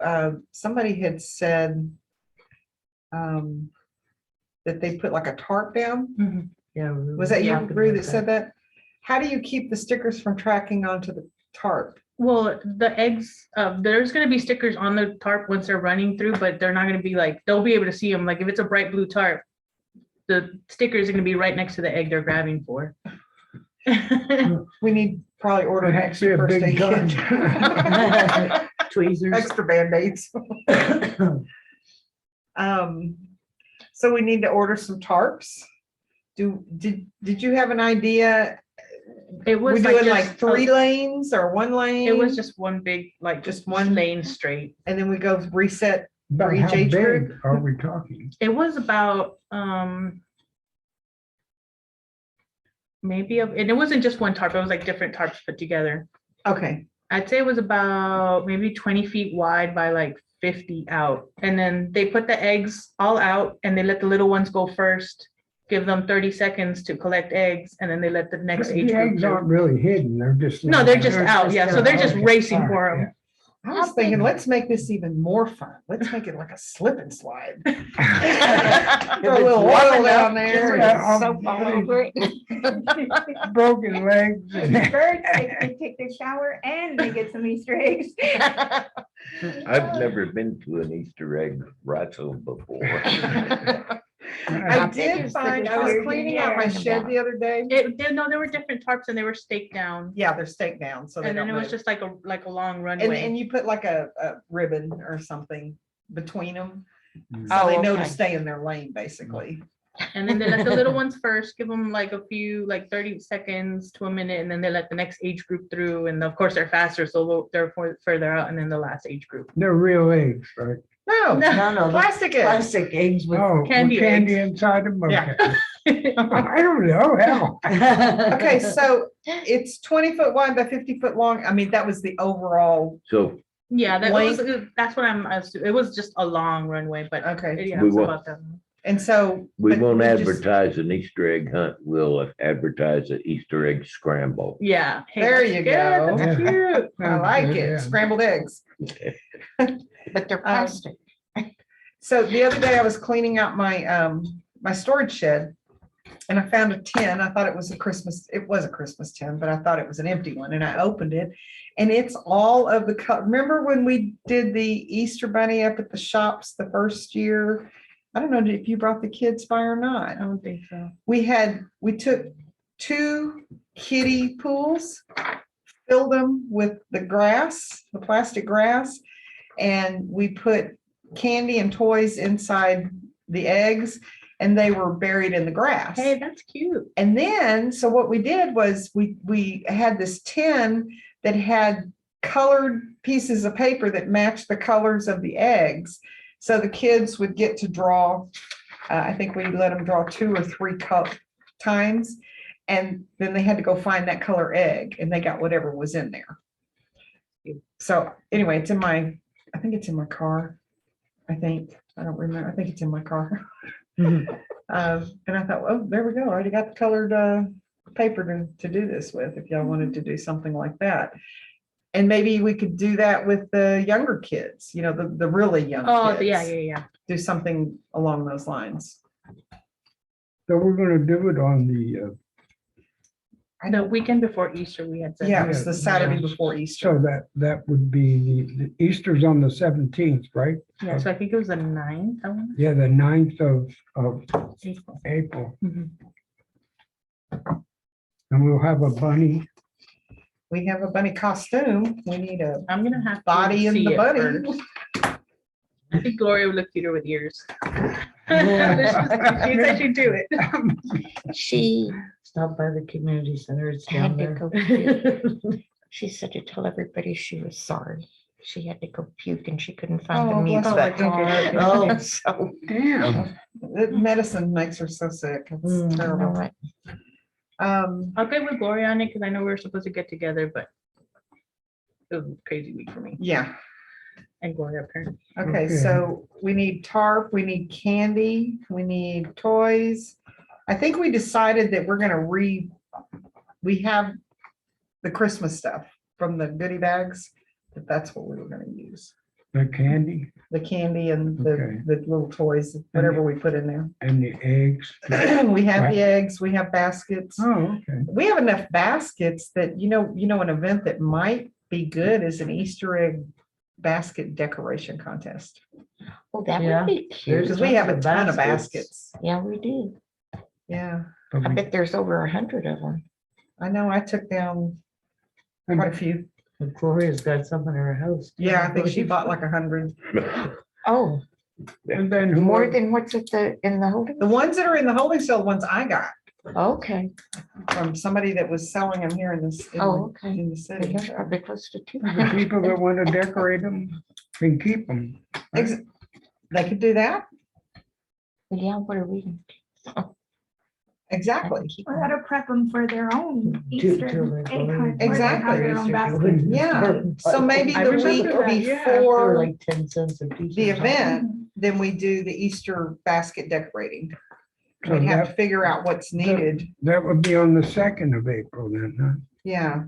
somebody had said that they put like a tarp down. Yeah. Was that you, Rue, that said that? How do you keep the stickers from tracking onto the tarp? Well, the eggs, there's gonna be stickers on the tarp once they're running through, but they're not gonna be like, they'll be able to see them. Like if it's a bright blue tarp, the stickers are gonna be right next to the egg they're grabbing for. We need probably order an It'd be extra a first big aid gun. kit. Tweezers. Extra Band-Aids. So we need to order some tarps. Did you have an idea? It We're was doing just like 3 lanes or 1 lane? It was just one big, like Just just one- one lane straight. And then we go reset. About For how each age group? big are we talking? It was about, maybe, and it wasn't just one tarp, it was like different tarps put together. Okay, I'd say it was about maybe 20 feet wide by like 50 out. And then they put the eggs all out and they let the little ones go first, give them 30 seconds to collect eggs, and then they let the next age The group eggs do. aren't really hidden, they're just. No, they're just They're out, just yeah, so they're just Okay, racing all for right, them. I was How thinking, big- let's make this even more fun. Let's make it like a slip and slide. yeah. Throw a little oil down there. Yeah, Soap all over it. Broken legs. and- Birds, they take their shower and they get some Easter eggs. I've never been to an Easter egg raffle before. I How big did is the find, I was tarp? cleaning out my shed the other day. No, there were different tarps and they were staked down. Yeah, they're staked down, so they And then don't it was move. just like a long And runway. you put like a ribbon or something between them, so Oh, they know to okay. stay in their lane, basically. And then they let the little ones first, give them like a few, like 30 seconds to a minute, and then they let the next age group through. And of course, they're faster, so they're further out, and then the last age group. They're real eggs, right? No, No, no, the plastic eggs. plastic eggs with. Oh, with Candy candy eggs. inside them? Yeah. Okay. I don't know, hell. Okay, so it's 20 foot wide by 50 foot long. I mean, that was the overall, Yeah, Length. that's what it was just a long runway, but okay. yeah, We it's want- about that. And so. We but won't just- advertise an Easter egg hunt, we'll advertise an Easter egg scramble. Yeah. Hey, There that's you good, go. That's cute. I like Yeah. it, scrambled eggs. But they're plastic. So the other day I was cleaning out my, my storage shed and I found a tin. I thought it was a Christmas tin, but I thought it was an empty one and I opened it. And it's all of the, remember when we did the Easter bunny up at the shops the first year? I don't know if you brought the kids by or not. I don't think so. We took 2 kiddie pools, filled them with the grass, the plastic grass, and we put candy and toys inside the eggs, and they were buried in the grass. Hey, that's cute. And then, so what we did was we had this tin that had colored pieces of paper that matched the colors of the eggs. So the kids would get to draw, I think we let them draw 2 or 3 times. And then they had to go find that color egg and they got whatever was in there. So anyway, I think it's in my car. I don't remember. I think it's in my car. And I thought, oh, there we go. I already got the colored paper to do this with, if y'all wanted to do something like that. And maybe we could do that with the younger kids, the really young Oh, kids. yeah. Do something along those lines. So we're gonna do it on the, The weekend before Easter, we had said. Yeah, it was the Saturday Yeah. before Easter. so that would be the Easter's on the 17th, right? Yeah, so I think it was the 9th. I wanna Yeah, the 9th of say. April. April. Mhm. And we'll have a bunny. We have a bunny costume. We need a I'm gonna have to body in see the it bunny. first. I think Gloria would look cuter with ears. She Yeah. said she'd do it. She Stop by the community center. It's I had down to there. go She said to tell everybody she was sorry. She had to go puke and she couldn't find the Oh, mute bless her button. heart. Oh. So, Damn. The medicine makes her so sick. It's Mm. you know terrible. what? I'll get with Gloria on it because I know we were supposed to get together, but it was a crazy week for me Yeah. and Gloria apparently. Okay, Okay. so we need tarp, we need candy, we need toys. I think we decided that we're gonna we have the Christmas stuff from the goodie bags, but that's what we were gonna use. The candy The candy and Okay. the little toys, whatever we put in there. and the eggs. We have Right. the eggs, we have baskets. Oh, okay. We have enough baskets that, an event that might be good is an Easter egg basket decoration contest. Oh, that Yeah. would be cute. Because we have a Tons of ton of baskets. baskets. Yeah, we do. Yeah, But I we- bet there's over 100 of them. I know. I took down quite a few. And Gloria's got some in her house. too, Yeah, I think she believe. bought like 100. Oh, And then more who, than what's in the holding? The ones that are in the holding cell, ones I got Okay. from somebody that was selling them here in this, Oh, okay. in the Well, city. That's probably close to the 200. people that want to decorate them can keep them. Ex- They could do that? Yeah, what are we? Exactly. Or how to prep them for their own To- Easter. to like egg go hunt, in. where they have their own Exactly. basket. Yeah. So maybe I the remember week that, yeah. They were before like 10 cents a piece. the or something. event, then we do the Easter basket decorating. So We'd have to that, figure out what's needed. that would be on the 2nd of April then, huh? Yeah.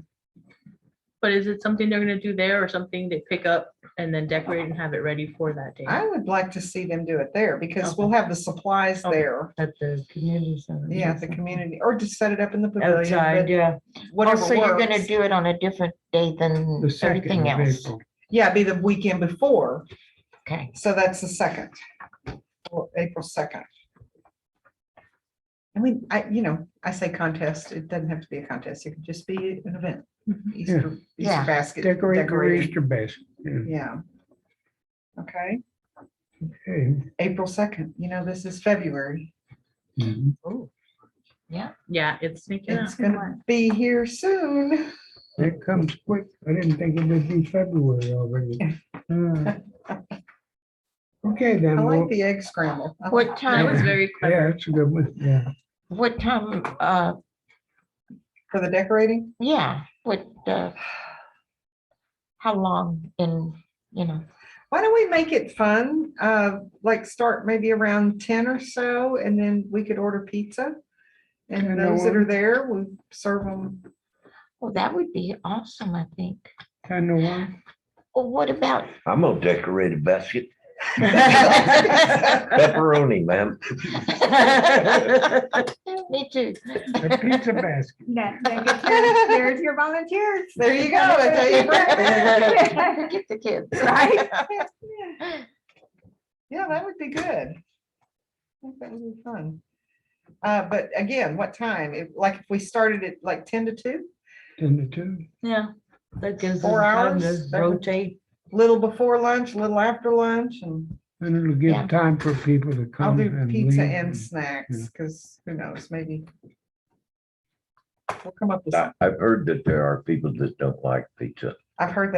But is it something they're gonna do there or something they pick up and then decorate and have it ready for that day? I would like to see them do it there because we'll have the supplies Okay. there. At the community center. Yeah, at the community, or just set it up in the pavilion. Outside, but yeah. Whatever Also, you're gonna works. do it on a different day than The 2nd everything of else. April. Yeah, it'd be the weekend before. Okay. So that's the 2nd, or April 2nd. I mean, I say contest, it doesn't have to be a contest, it could just be an event. Mhm. Easter Yeah. basket. Decorate your decorating. Easter basket. Yeah. Yeah. Okay, Okay. April 2nd, this is February. Mhm. Yeah, it's sneaking up. It's gonna be here soon. It comes quick. I didn't think it would be February already. Mm. Okay, I then. like we'll- the egg scramble. What That time, was very Yeah, clever. it's a good one. Yeah. what time, For the decorating? yeah, how long Why don't we make it fun? Like start maybe around 10 or so, and then we could order pizza. 10 And to those that are 1. there, we serve them. well, that would be awesome, I think. 10 to 1. Well, what about, I'm gonna decorate a basket. Pepperoni, man. me too. A pizza basket. Then there's your volunteers. There you go. That's how you breakfast. Forget the kids. Right? Yeah, that would be good. I think that would be fun. But again, what time? Like if we started at like 10 to 2, 10 to 2. Yeah. That gives us 4 time hours? to rotate. little before lunch, little after lunch, and And it'll give Yeah. time for people to I'll come do and pizza leave. and snacks, because who knows, maybe. We'll come up with something. I've heard that there are people that don't like pizza. I've heard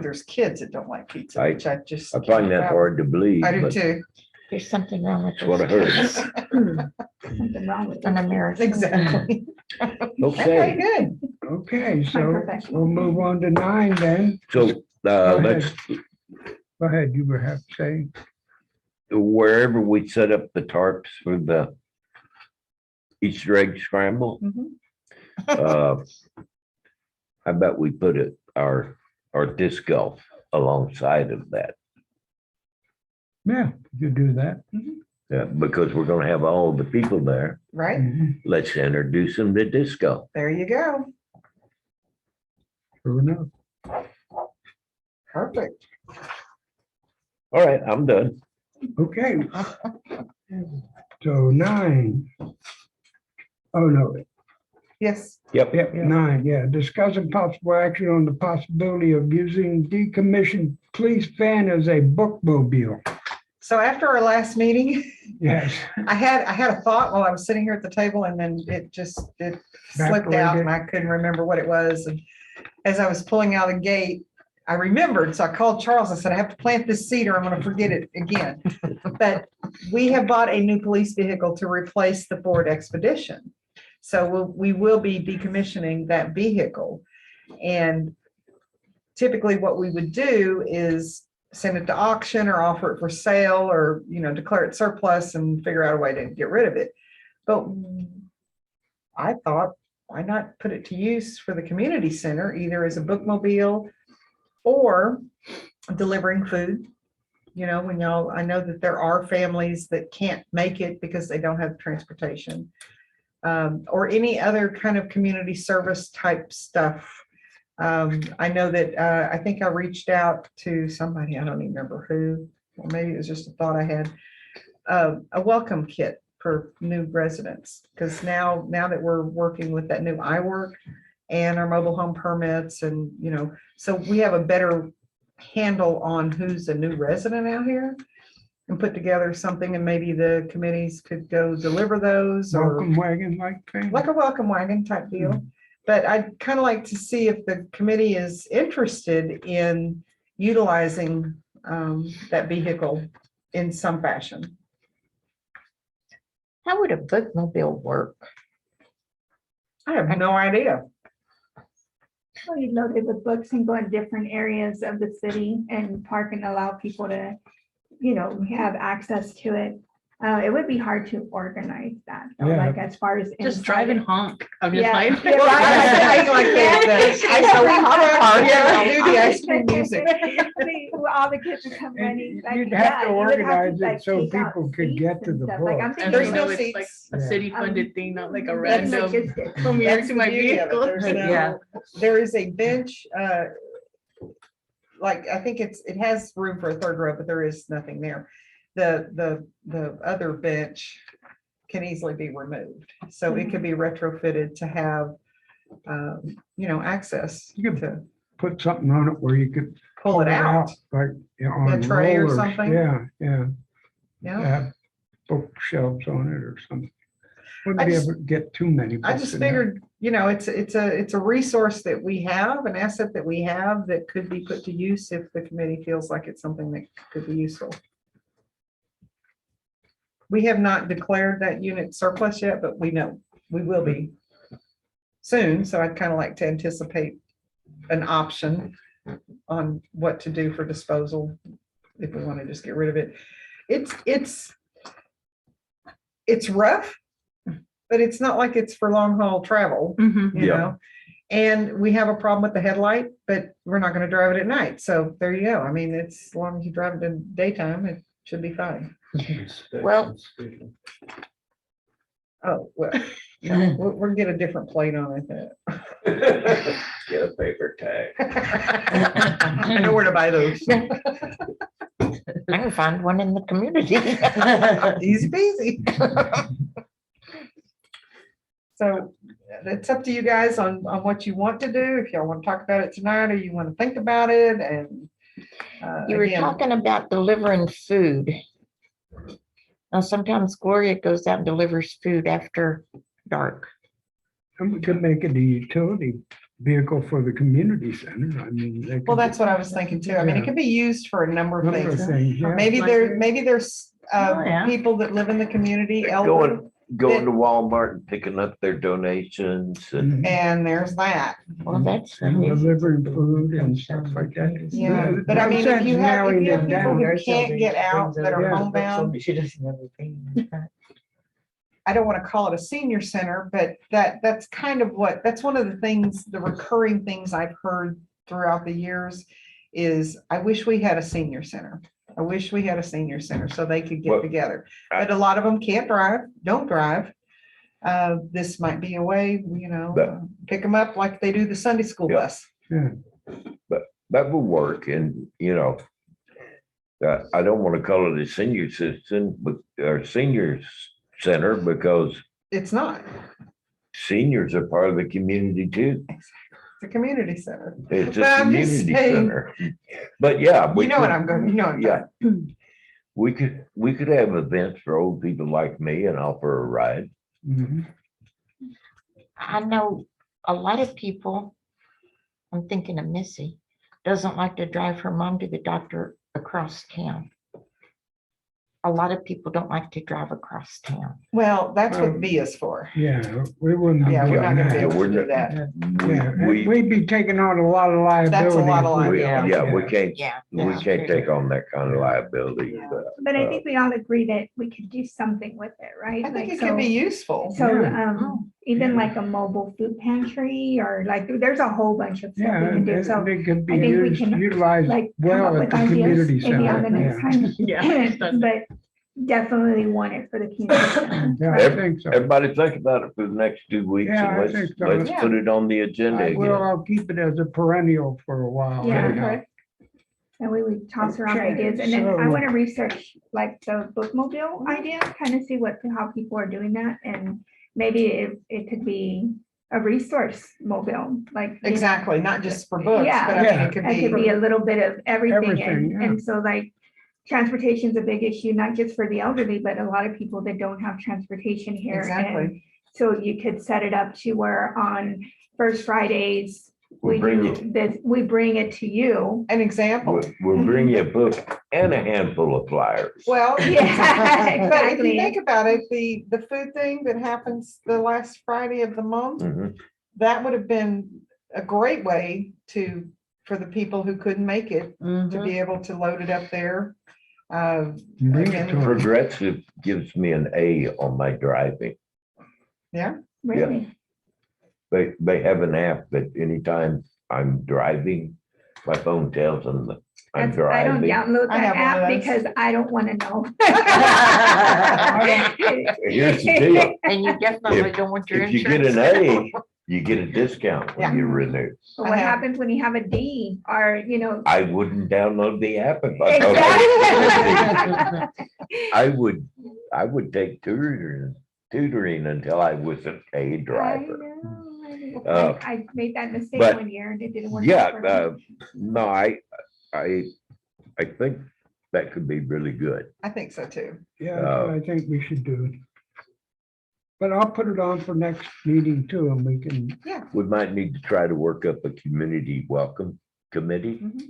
there's kids that don't like pizza, I- which I just. I find that can't hard to believe, I do but too. There's something wrong with that's what I this. heard. Something wrong with An it. American. Exactly. Okay, Okay, good. Okay, so professional. we'll move on to 9 then. so, let's, Go ahead, you were have to say. wherever we set up the tarps for the Easter egg scramble, Mhm. I bet we put our disc golf alongside of that. Yeah, you do that. Yeah, because we're gonna have all the people there. Right, Mhm. Let's introduce them to disco. there you go. True enough. Perfect. All right, I'm done. Okay. So 9. Oh, no, Yes, Yep. yep, 9, yeah. Discussing possible action on the possibility of using decommissioned police van as a bookmobile. So after our last meeting, Yes. I had a thought while I was sitting here at the table and then it slipped out and I couldn't remember what it was. And as I was pulling out the gate, I remembered. So I called Charles. I said, I have to plant this seed or I'm going to forget it again. But we have bought a new police vehicle to replace the Ford Expedition. So we will be decommissioning that vehicle. And typically what we would do is send it to auction or offer it for sale or, declare it surplus and figure out a way to get rid of it. But I thought, why not put it to use for the community center, either as a bookmobile or delivering food? I know that there are families that can't make it because they don't have transportation, or any other kind of community service type stuff. I know that, I think I reached out to somebody, I don't even remember who, or maybe it was just a thought I had, a welcome kit for new residents. Because now that we're working with that new iWork and our mobile home permits and, so we have a better handle on who's a new resident out here and put together something and maybe the committees could go deliver those or Welcome wagon like thing. like a welcome wagon type deal. But I'd kind of like to see if the committee is interested in utilizing that vehicle in some fashion. How would a bookmobile work? I have no idea. Well, you load it with books and go in different areas of the city and park and allow people to, have access to it. It would be hard to organize that, though, Yeah. like as far as. Just inside drive and it. honk. I'm just Yeah. like. Yeah, Well, I like the ice cream truck, Yeah. do the ice cream music. All the kids would come running. like, You'd have to you would organize like, it so take out people could seats get to and the stuff. Like, I'm book. And There's there's no no, it's like seats. a Yeah. city funded thing, not like a That's random logistics. from here That's to the my beauty of it. vehicle. There's no- Yeah. There is a bench, like, I think it has room for a third row, but there is nothing there. The other bench can easily be removed. So it could be retrofitted to have, access You could to put something on it where you could pull it out. like, on tray or rollers. something? Yeah, yeah. Yeah. Have bookshelves on it or something. Wouldn't I be just- able to get too many. I books just in there. figured, it's a resource that we have, an asset that we have that could be put to use if the committee feels like it's something that could be useful. We have not declared that unit surplus yet, but we know we will be soon. So I'd kind of like to anticipate an option on what to do for disposal if we want to just get rid of it. It's rough, but it's not like it's for long haul travel, Mhm. you Yeah. know? And we have a problem with the headlight, but we're not gonna drive it at night. So there you go. I mean, it's as long as you drive it in daytime, it should be fine. Well- Oh, well, no, we'll get a different plate on it then. Get a paper tag. I know where to buy those. I can find one in the community. Easy peasy. So it's up to you guys on what you want to do. If y'all want to talk about it tonight, or you want to think about it and. You were again, talking about delivering food. Now, sometimes Gloria goes out and delivers food after dark. And we could make it a utility vehicle for the community center. I mean. they Well, could- that's what I was thinking too. I mean, it could be used for a number of Number of things. things, yeah. Maybe there's Oh, yeah. people that live in the community, elderly, Going to Walmart and picking up their donations and Mhm. and there's that. Well, that's. And delivering food and stuff like that. Yeah, The- but I the mean, if sense you have narrowing it people down. who can't get out that are Yeah. homebound, She doesn't have anything. I don't want to call it a senior center, but that's kind of that's one of the things, the recurring things I've heard throughout the years is I wish we had a senior center. I wish we had a senior center so they could get Well, together. But a lot of them can't drive, don't drive. This might be a way, But- pick them up like they do the Sunday school Yeah. bus. that will work. And, I don't want to call it a senior citizen, but or seniors center because It's not. seniors are part of the community too. It's a community center. It's But a I'm just community saying- center. But yeah. we You know what could- I'm going, you know. what I'm Yeah. talking- We could have events for old people like me and offer a ride. Mhm. I know a lot of people, I'm thinking of Missy, doesn't like to drive her mom to the doctor across town. A lot of people don't like to drive across town. Well, that's what B is for. Yeah, we wouldn't be Yeah, we're not doing gonna be that. able to do that. Yeah, We, and we'd be taking on a lot of liability. That's a lot of if we- liability. yeah, we can't, Yeah. we that's can't true. take on that kind of liability. Yeah. But I think we all agree that we could do something with it, right? I think Like, it could be so- useful. So, Yeah. even like a mobile food pantry or like, there's a whole bunch of stuff Yeah, we can and do. So and it could be I think we used, can, utilized like come up well at with the ideas community maybe on the center. next Yeah. time. Yeah. But definitely want it for the community center. Yeah, I right? think so. Everybody think about it for the next 2 weeks Yeah, I and let's, think so. let's put it on the agenda I will, again. I'll keep it as a perennial for a while. Yeah. anyhow. And we would toss around Okay, ideas, and then I so- want to research like the bookmobile idea, kind of see how people are doing that, and maybe it could be a resource mobile, like. you know, Exactly, not just for books, Yeah. but I mean, Yeah. it could It could be. be a little bit of everything, Everything, yeah. and so like, transportation is a big issue, not just for the elderly, but a lot of people that don't have transportation here. And Exactly. so you could set it up to where on first Fridays, We'll we bring do this, we bring it to you. An example. We'll bring you a book and a handful of flyers. Well, Yeah, but if you exactly. think about it, the food thing that happens the last Friday of the month, Mhm. that would have been a great way for the people who couldn't make it, to be able to load it up there. Bring it Again, to 'em. Progressive gives me an A on my driving. Really? They have an app that anytime I'm driving, my phone tells them that I'm That's, I don't driving. download I that have one of app those. because I don't want to know. Here's the deal. And you definitely If- don't want your If you get insurance. an A, you get a discount when you renew. What I have- happens when you have a D or, I wouldn't download the app if I thought I Exactly. I would take tutoring until I was a I driver. know. Uh, I made that mistake but- one year and it didn't work. out Yeah, for me. no, I think that could be really good. I think so too. Yeah, I think we should do it. But I'll put it on for next meeting too, and we can, We might need to try to work up a community welcome committee Mhm.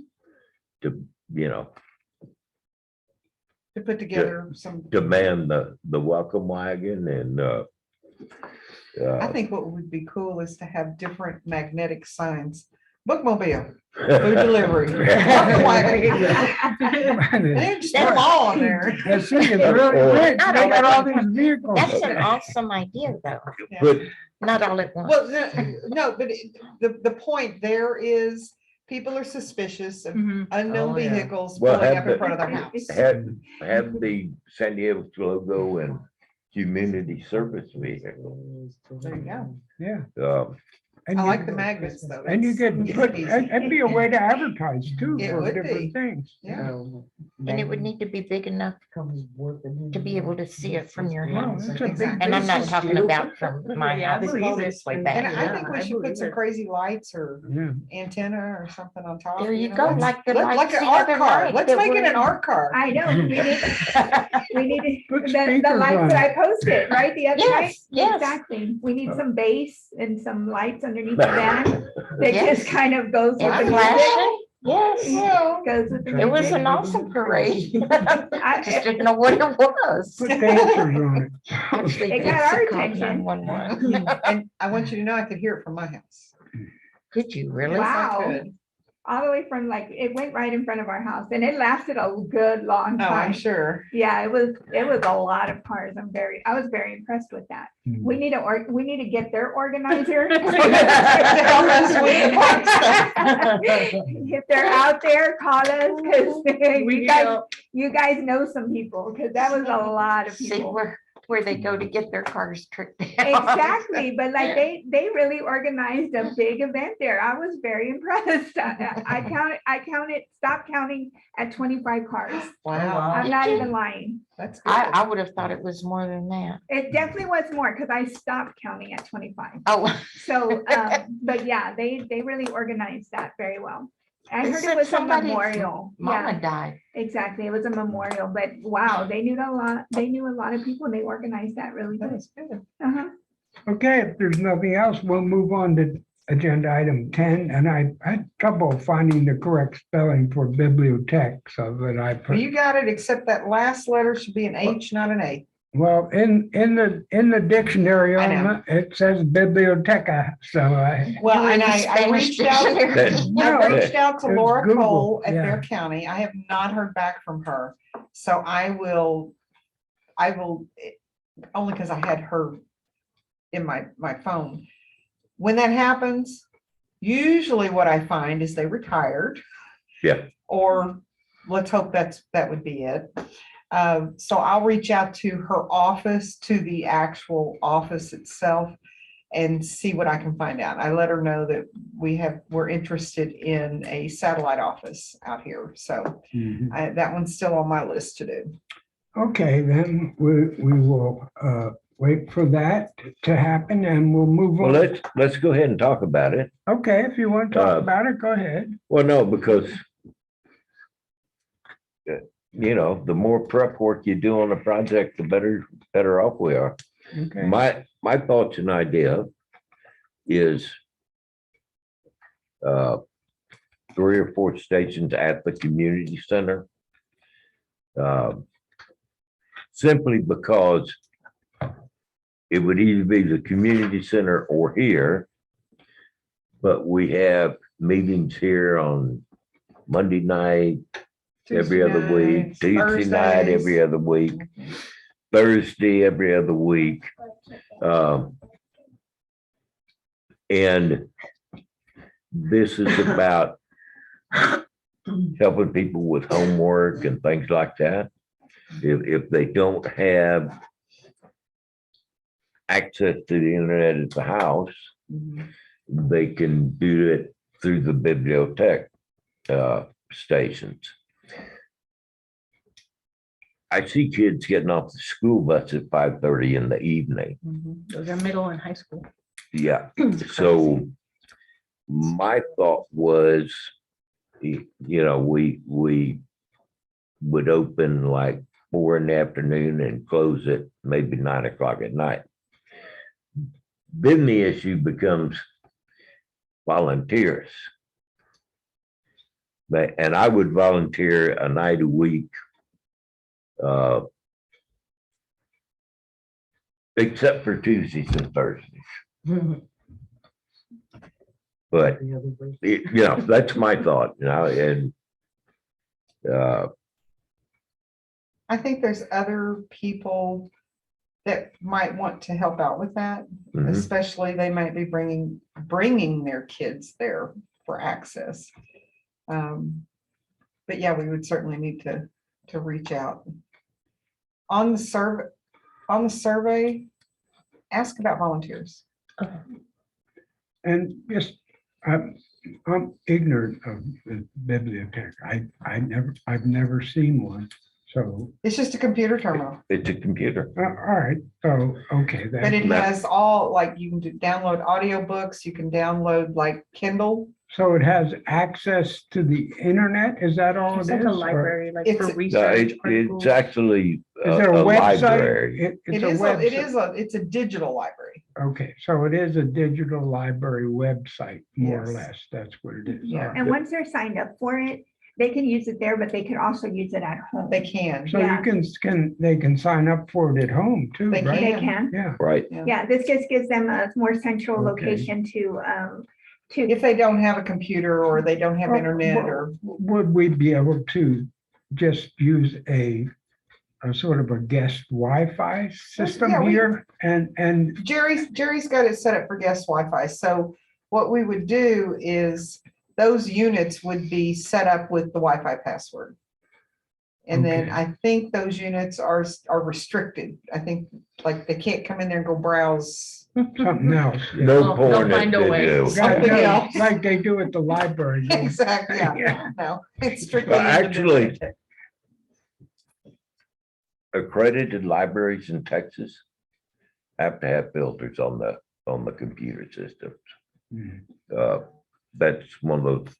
to, you know, To put together some, demand the welcome wagon and, I think what would be cool is to have different magnetic signs. Bookmobile, food delivery. welcome wagon. And then just put them all on there. the city is really rich, they got all these vehicles. That's an awesome idea, though. But Not all at once. Well, no, but the point there is, people are suspicious of Mhm. unknown Oh, yeah. vehicles Well, pulling have up in the- front of their house. have the San Diego logo and community service vehicle. There you go. Yeah. I like the magnets though. And you That's could put, easy. it'd be a way to advertise too It for would be. different things. Yeah. And it would need to be big enough to be able to see it from your Wow, house. that's a big Exactly. And I'm not business. talking about from my Yeah, I house believe all it. this way And back. I think we I should put believe some it. crazy lights or Yeah. antenna or something on top. There you know, go, let's- like the Like lights an the art other car. night Let's that make it were- an art car. I know, Put the speakers lights on that it. I posted, right, the other night? Yes, yes. Exactly. We need some bass and some lights underneath the van that Yes. just kind of goes with the And music. flashing, yes. Well, Goes with the It was music. an awesome parade. Just I- didn't know what it was. Put dancers on it. Actually, It got Dixie our called attention. 911. and I want you to know I could hear it from my house. Did you really? Yes, I Wow. could. All the way from like, it went right in front of our house and it lasted a good long Oh, I'm time. sure. Yeah, it was a lot of cars. I was very impressed with that. Hmm. We need to get their organizer. Help us with If they're out there, call us, because We need help. you guys know some people, because that was a lot of See people. where they go to get their cars tricked out. Exactly, but like they really organized a big event there. I was very impressed. I counted, stopped counting at 25 cars. Wow, I'm Did not you? even lying. that's good. I would have thought it was more than that. It definitely was more because I stopped counting at 25. Oh, So, but yeah, they really organized that very well. I heard it Except was a somebody's memorial. Mama Yeah, died. exactly. It was a memorial, but wow, they knew a lot. They knew a lot of people and they organized that really good. That's good. Uh-huh. Okay, if there's nothing else, we'll move on to agenda item 10. And I had trouble finding the correct spelling for bibliotech, so that I Well, put, you got it, except that last letter should be an H, not an A. well, in the dictionary, I know. it says biblioteca, so I, Well, You and in the I Spanish reached out, dictionary. I reached out to It's Laura Google, Cole at yeah. Bear County. I have not heard back from her. So I will, only because I had her in my phone. When that happens, usually what I find is they retired. Yeah. Or let's hope that would be it. So I'll reach out to her office, to the actual office itself, and see what I can find out. I let her know that we're interested in a satellite office out here. So Mhm. that one's still on my list to do. Okay, then we will wait for that to happen and we'll move Well, on. let's go ahead and talk about it. Okay, if you want to talk Uh, about it, go ahead. Well, no, because you know, the more prep work you do on a project, the better off we are. Okay. My thoughts and idea is 3 or 4 stations at the community center. Simply because it would either be the community center or here. But we have meetings here on Monday night, every other week, Tuesday night, every other week, Thursday, every other week. And this is about helping people with homework and things like that. If they don't have access to the internet at the house, they can do it through the bibliotech stations. I see kids getting off the school bus at 5:30 in the evening. Those are middle and high school. Yeah, so my thought was, you know, we would open like 4 in the afternoon and close at maybe 9 o'clock at night. Then the issue becomes volunteers. And I would volunteer a night a week, except for Tuesdays and Thursdays. But, you know, that's my thought, you know, and I think there's other people that might want to help out with that. mhm. Especially they might be bringing their kids there for access. But yeah, we would certainly need to reach out. On the survey, ask about volunteers. And just, I'm ignorant of the bibliotech. I've never seen one. So, It's just a computer terminal, It's a computer. all right, so, okay. but it has all, like, you can download audiobooks, you can download like Kindle. So it has access to the internet? Is that all it It's is? like a or- library, like It's- for No, research. It's articles. actually Is there a a website? library. It's a website. It's a digital library. Okay, so it is a digital library website, more or Yes. less. That's what it is. Yeah, All right. and once they're signed up for it, they can use it there, but they can also use it at home. They can. So yeah. you they can sign up for it at home too, They right? They can. can. Yeah, Right. Yeah, this just gives them a more central Okay. location to, If they don't have a computer or they don't have Well, internet or, would we be able to just use a sort of a guest Wi-Fi system Yeah, here? And, Jerry's got it set up for guest Wi-Fi. So what we would do is those units would be set up with the Wi-Fi password. And then Okay. I think those units are restricted. I think like they can't come in there and go browse. something else. yeah. No They'll porn find at a way. video. Something Yeah, else. like they do at the library. you know. Exactly, yeah, Yeah. no, it's strictly. Well, actually- individual. Accredited libraries in Texas have to have filters on the computer systems. Mhm. That's one of those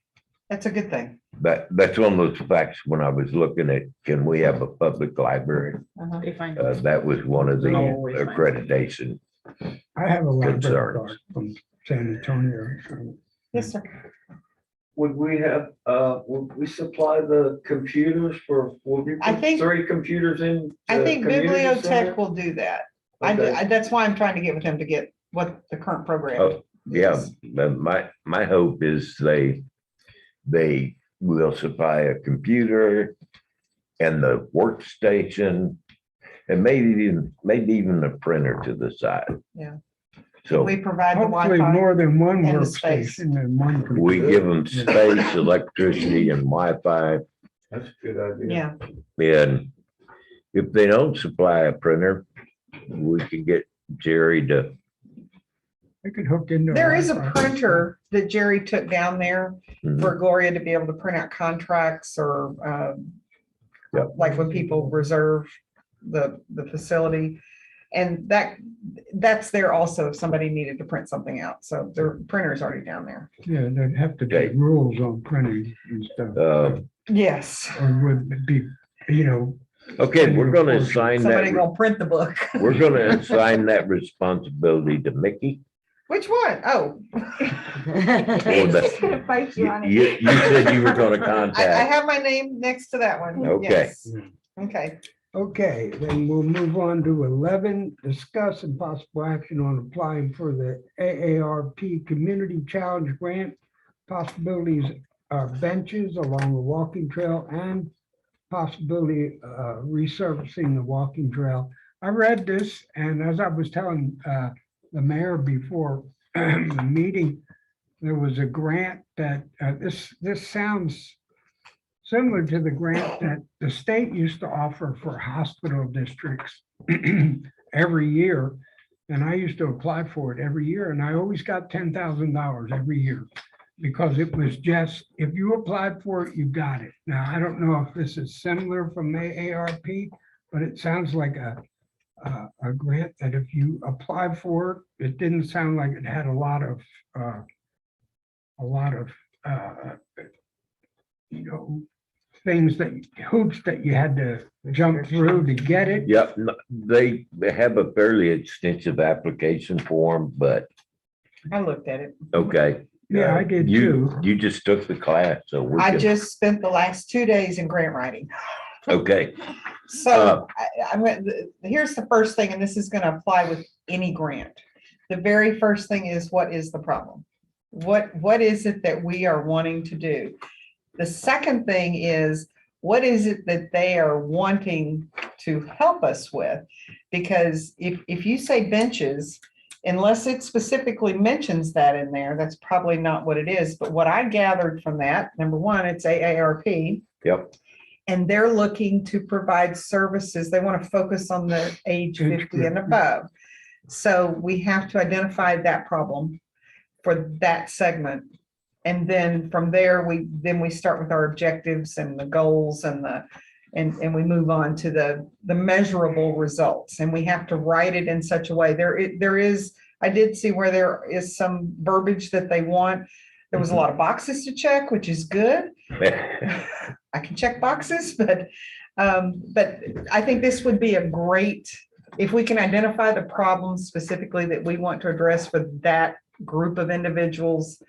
That's a good thing. That's one of those facts when I was looking at, can we have a public library? They find. That was one of the Always fine. accreditation. I have a library Concerns. card from San Antonio. So Yes, sir. Would we have, would we supply the computers would we I put think- 3 computers in? I the think community center? Bibliotech will do that. Okay. That's why I'm trying to get with them to get what the current program. Oh, yeah, is. but my hope is they will supply a computer and the workstation and maybe even a printer to the side. Yeah. So We provide the hopefully Wi-Fi. more than one and the space. workstation and one. we computer. give them space, electricity and Wi-Fi. That's a good idea. Yeah, And if they don't supply a printer, we can get Jerry to, They could hook into. there is a Wi-Fi. printer that Jerry took down there Mhm. for Gloria to be able to print out contracts or Yep. like when people reserve the facility. And that's there also if somebody needed to print something out. So their printer's already down there. Yeah, there'd have to be Okay. rules on printing and stuff. Yes. Or would it be, okay, we're gonna assign Somebody that, gonna print the book. we're gonna assign that responsibility to Mickey. Which one? Oh. Or the- He's gonna fight you on it. You said you were gonna I contact. have my name next to that one. Okay. Yes. Okay. Okay, then we'll move on to 11, discuss and possible action on applying for the AARP Community Challenge Grant. Possibilities are benches along the walking trail and possibility resurfacing the walking trail. I read this, and as I was telling the mayor before the meeting, there was a grant that, this sounds similar to the grant that the state used to offer for hospital districts every year. And I used to apply for it every year, and I always got $10,000 every year. Because it was just, if you applied for it, you got it. Now, I don't know if this is similar from AARP, but it sounds like a grant that if you apply for it, it didn't sound like it had a lot of things that, hoops that you had to jump through to get it. Yep, they have a fairly extensive application form, but I looked at it. okay. Yeah, I did You, too. you just took the class, so we're I good. just spent the last 2 days in grant writing. Okay, So here's the first thing, and this is going to apply with any grant. The very first thing is, what is the problem? What is it that we are wanting to do? The second thing is, what is it that they are wanting to help us with? Because if you say benches, unless it specifically mentions that in there, that's probably not what it is. But what I gathered from that, number one, it's AARP. yep, And they're looking to provide services. They want to focus on the age Age 50 and group. above. So we have to identify that problem for that segment. And then from there, we start with our objectives and the goals and we move on to the measurable results. And we have to write it in such a way. There is, I did see where there is some verbiage that they want. There was a lot of boxes to check, which is good. I can check boxes, but I think this would be a great, if we can identify the problems specifically that we want to address for that group of individuals.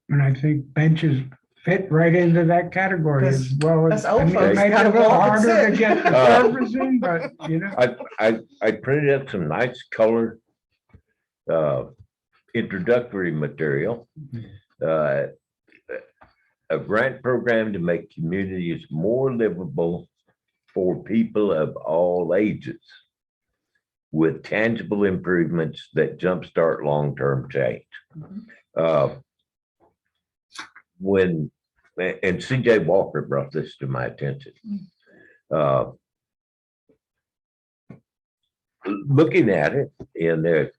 And I think benches fit right into that category as well. Us old I mean, it folks made it a gotta little walk and harder to sit. get the servicing, but I printed up some nice color introductory material. A grant program to make communities more livable for people of all ages with tangible improvements that jumpstart long-term change. And CJ Walker brought this to my attention. Looking at it in the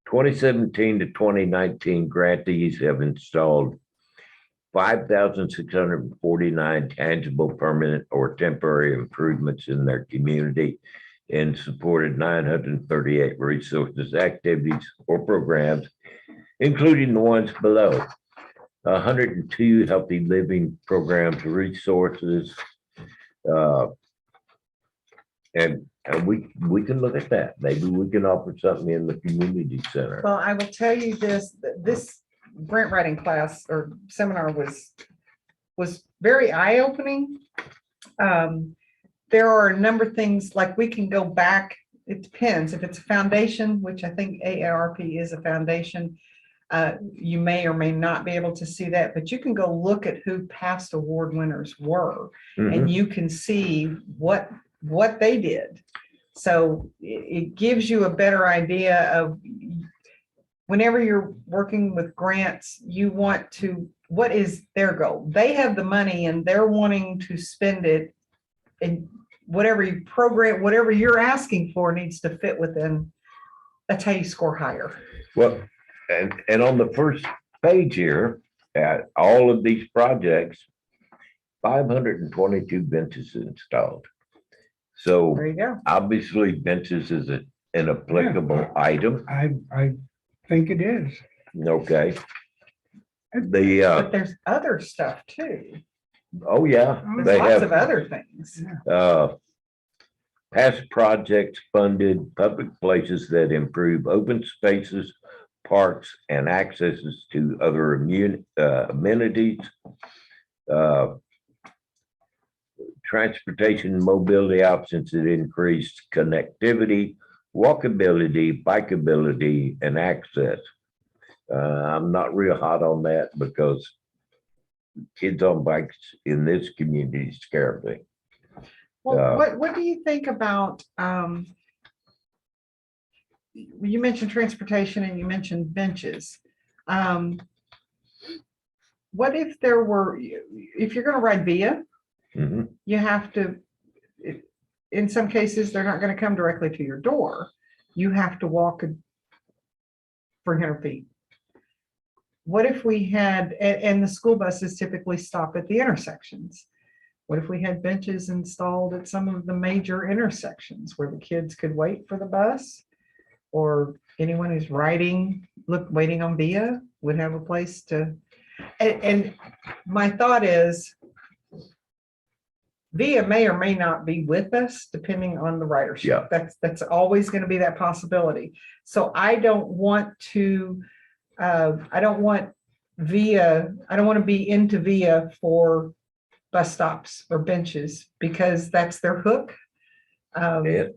2017 to 2019 grantees have installed 5,649 tangible, permanent, or temporary improvements in their community and supported 938 resources, activities, or programs including the ones below. 102 healthy living programs, resources. And we can look at that. Maybe we can offer something in the community center. Well, I will tell you this, this grant writing class or seminar was very eye-opening. There are a number of things, like we can go back, it depends, if it's a foundation, which I think AARP is a foundation, you may or may not be able to see that, but you can go look at who past award winners were, Mhm. and you can see what they did. So it gives you a better idea of whenever you're working with grants, you want to, what is their goal? They have the money and they're wanting to spend it, and whatever you program, whatever you're asking for needs to fit within. That's how you score higher. Well, and on the first page here, at all of these projects, 522 benches installed. So There you go. obviously benches is an applicable item. I think it is. Okay. But there's other stuff too. Oh, yeah, There's they lots of have, other things. past projects funded public places that improve open spaces, parks, and accesses to other amenities. Transportation mobility options that increase connectivity, walkability, bikeability, and access. I'm not real hot on that because kids on bikes in this community scare me. Well, what do you think about, you mentioned transportation and you mentioned benches. What if there were, if you're gonna ride via, Mhm. you have to, in some cases, they're not gonna come directly to your door. You have to walk 300 feet. What if we had, and the school buses typically stop at the intersections. What if we had benches installed at some of the major intersections where the kids could wait for the bus? Or anyone who's waiting on via would have a place to, and my thought is, via may or may not be with us depending on the ridership. Yeah. That's always going to be that possibility. So I don't want to be into via for bus stops or benches because that's their hook. And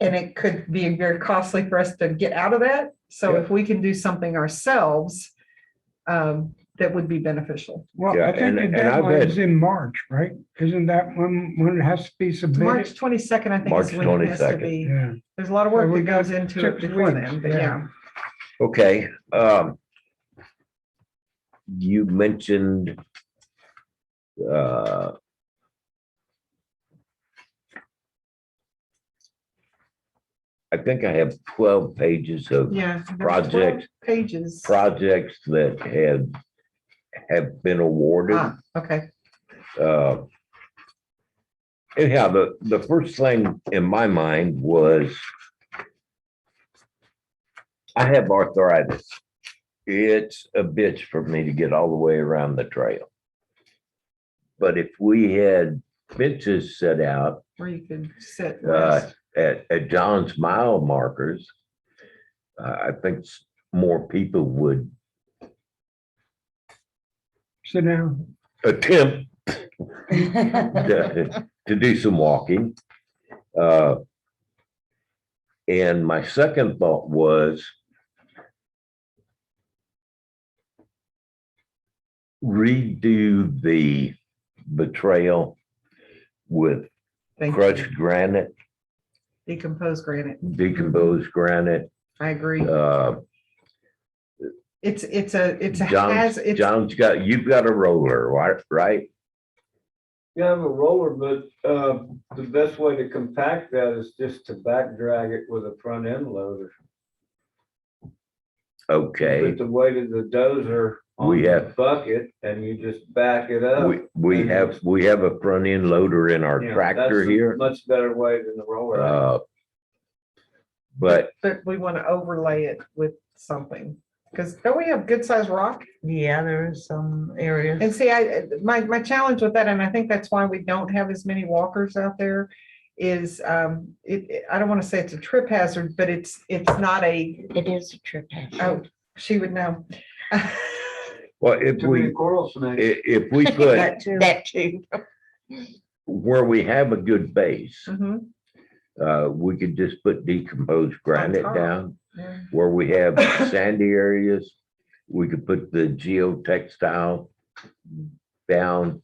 And it could be very costly for us to get out of that. So Yeah. if we can do something ourselves, that would be beneficial. Well, Yeah, I think the and I've deadline had- is in March, right? Isn't that when it has to be March submitted? 22nd, I think March is when it has to 22nd. be. Yeah. There's a lot of Well, work we that goes got into it 6 before weeks, then, but yeah. yeah. okay, you mentioned I think I have 12 pages of Yeah. there's 12 Project- Pages. projects that have been awarded. Okay. Anyhow, the first thing in my mind was I have arthritis. It's a bitch for me to get all the way around the trail. But if we had benches set out Where you could sit. uh, rest. at John's mile markers, I think more people would Sit down. attempt to do some walking. And my second thought was redo the trail with Thank you. crushed granite, Decomposed granite. decomposed granite. I agree. It's a John's you've got a roller, right? You have a roller, but the best way to compact that is just to back drag it with a front end loader. Okay, Put the weight of the dozer on We the have- bucket and you just back it up. we have a front end loader in our You know, tractor that's a here. Much better way than the roller. But But we want to overlay it with something. Because don't we have good sized rock? Yeah, there are some areas. And see, my challenge with that, and I think that's why we don't have as many walkers out there, is I don't want to say it's a trip hazard, but it's not a, It is a trip hazard. oh, she would know. Well, if Too many we, coral snakes. if we put That too. That too. where we have a good base, Mhm. we could just put decomposed granite top. down. Yeah. Where we have sandy areas, we could put the geotextile down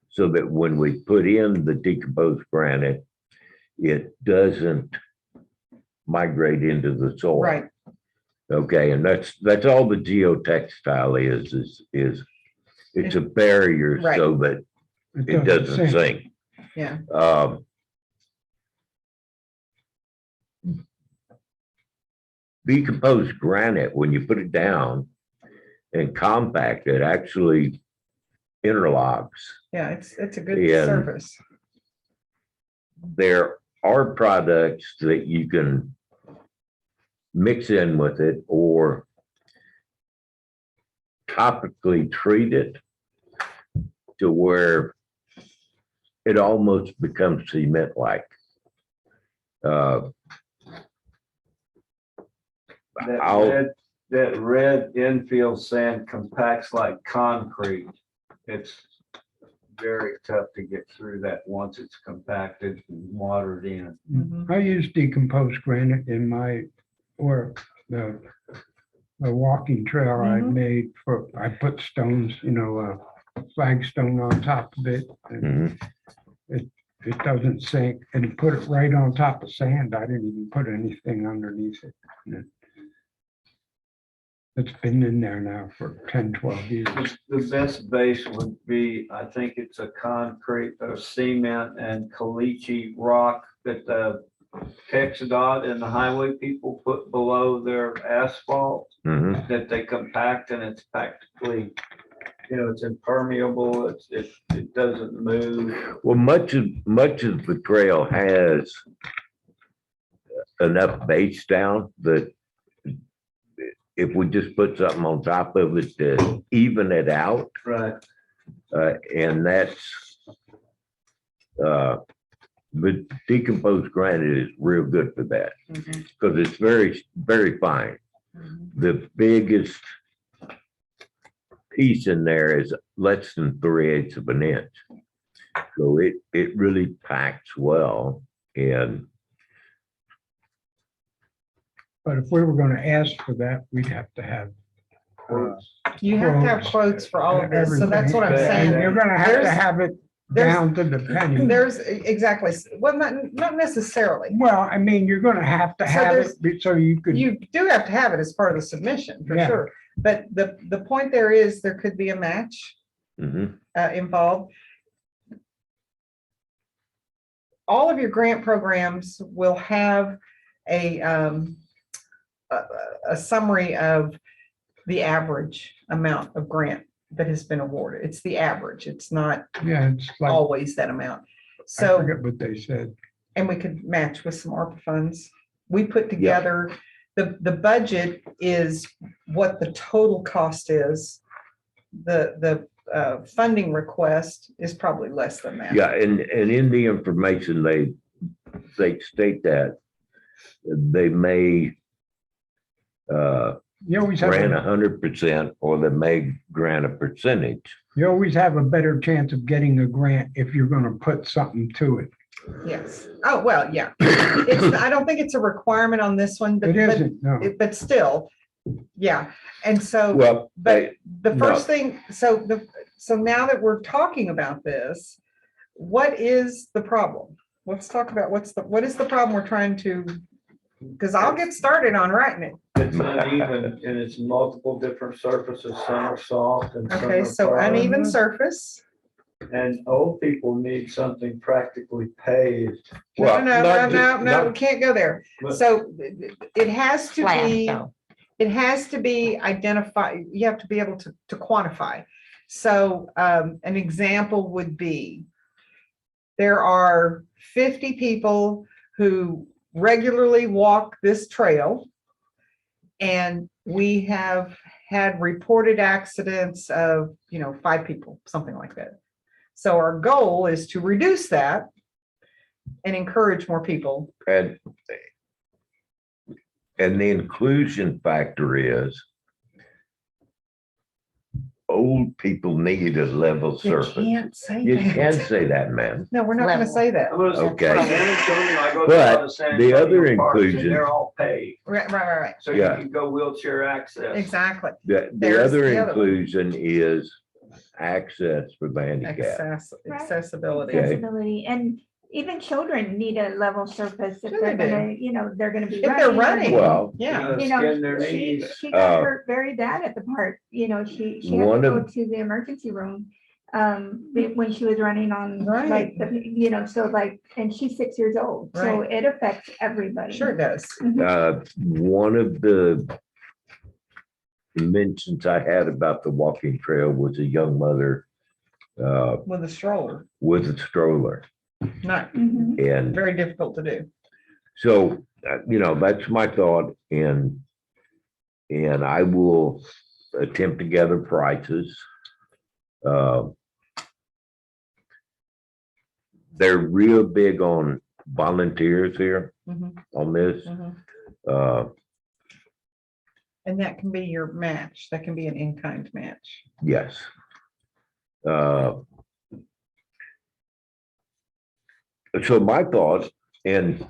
so that when we put in the decomposed granite, it doesn't migrate into the soil. Right, Okay, and that's all the geotextile is it's a barrier Right. so that it doesn't sink. yeah. Decomposed granite, when you put it down and compact, it actually interlocks. Yeah, it's a good Yeah. service. There are products that you can mix in with it or topically treat it to where it almost becomes cement-like. I'll- That red infield sand compacts like concrete. It's very tough to get through that once it's compacted and watered in. Mhm. I use decomposed granite in my, or the walking trail I Mhm. made for, I put stones, flagstone on top of it. And Mhm. it doesn't sink, and put it right on top of sand. I didn't even put anything underneath it. And it's been in there now for 10, 12 years. The best base would be, I think it's a concrete or cement and caliche rock that the TxDOT and the highway people put below their asphalt, Mhm. that they compact and it's practically, it's impermeable, it doesn't move. Well, much of the trail has enough base down that if we just put something on top of it to even it out, Right. and that's, but decomposed granite is real good for that Mhm. because it's very, very fine. Mhm. The biggest piece in there is less than 3/8 of an inch. So it really packs well and But if we were gonna ask for that, we'd have to have. You have to have quotes for all of this, so that's what I'm everything. And you're saying. gonna have to There's- have it there's- down to the penny. There's, exactly, well, not necessarily. Well, I mean, you're gonna have to So have there's- it so you could. You do have to have it as part of the submission, for Yeah. sure. But the point there is, there could be a match mhm. involved. All of your grant programs will have a summary of the average amount of grant that has been awarded. It's the average. It's not Yeah, it's like, I always that amount. So, forget what they said. and we could match with some ARPA funds. We put together, the budget is what the total cost is. The funding request is probably less than that. Yeah, and in the information, they state that they may You always have, grant a- 100% or they may grant a percentage. you always have a better chance of getting a grant if you're gonna put something to it. Yes. Oh, well, yeah. I don't think it's a requirement on this one, but, It isn't, no. but still, yeah. And so, Well, but the no. first thing, so now that we're talking about this, what is the problem? Let's talk about what is the problem we're trying to, because I'll get started on writing it. It's uneven and it's multiple different surfaces, some are soft and some Okay, are so firm. uneven surface. And old people need something practically paved. No, Well, no, not no, just- no, we not- can't go there. But- So it has to Flat be. though. It has to be identified, you have to be able to quantify. So an example would be, there are 50 people who regularly walk this trail. And we have had reported accidents of, 5 people, something like that. So our goal is to reduce that and encourage more people. And the inclusion factor is old people need a level You surface. can't say You that. can say that, man. No, we're not gonna Level. say that. Okay. I go But down to San the other Antonio parks and inclusion- They're all paved, Right. so you Yeah. can go wheelchair access. Exactly. The There's other the other one. inclusion is access for the handicapped. Accessibility. Okay. Accessibility, and even children need a level surface if Sure they're they do. gonna, they're gonna be If they're running, Well, yeah. You Skin their know, she, knees. she got Uh, hurt very bad at the park, she had to One go of- to the emergency room. When she was running on, Right. like, so like, and she's 6 years old, so Right. it affects everybody. Sure does. One of the mentions I had about the walking trail was a young mother With a stroller, with a stroller. not Mhm. And very difficult to do. so, that's my thought, and I will attempt to gather prices. They're real big on volunteers here Mhm, on this. mhm. Uh, And that can be your match. That can be an in-kind match. yes. So my thoughts, and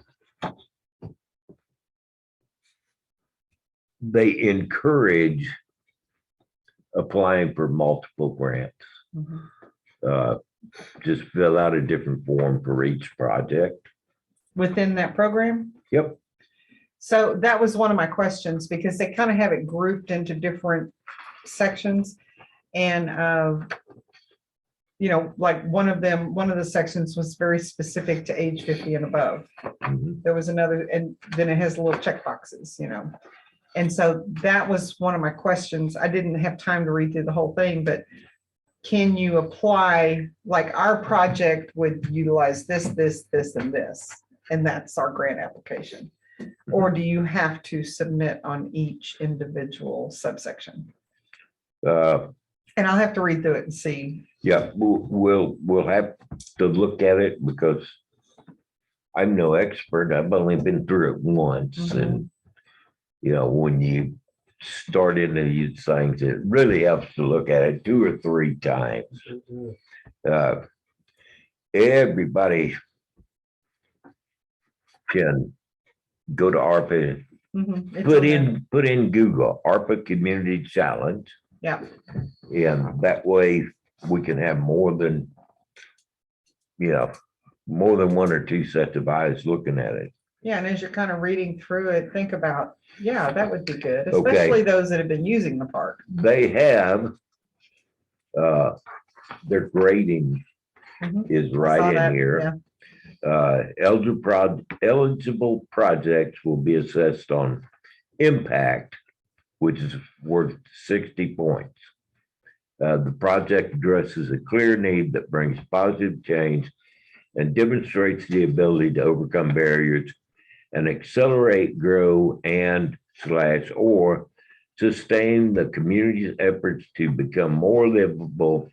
they encourage applying for multiple grants. Mhm. Just fill out a different form for each project. Within that program? Yep. So that was one of my questions, because they kind of have it grouped into different sections. And, like one of the sections was very specific to age 50 and above. Mhm. There was another, and then it has little check boxes. And so that was one of my questions. I didn't have time to read through the whole thing, but can you apply, like our project would utilize this, and this, and that's our grant application? Or do you have to submit on each individual subsection? And I'll have to read through it and see. Yeah, we'll have to look at it because I'm no expert. I've only been through it once, and when you start into these things, it really helps to look at it 2 or 3 times. Everybody can go to ARPA, Mhm, it's put on there. in Google ARPA Community Challenge. Yeah. And that way we can have more than 1 or 2 sets of eyes looking at it. Yeah, and as you're kind of reading through it, think about, that would be good, Okay. especially those that have been using the park. They have their grading Mhm. is I saw right that, in here. Eligible projects will be assessed on impact, which is worth 60 points. The project addresses a clear need that brings positive change and demonstrates the ability to overcome barriers and accelerate, grow, and/or sustain the community's efforts to become more livable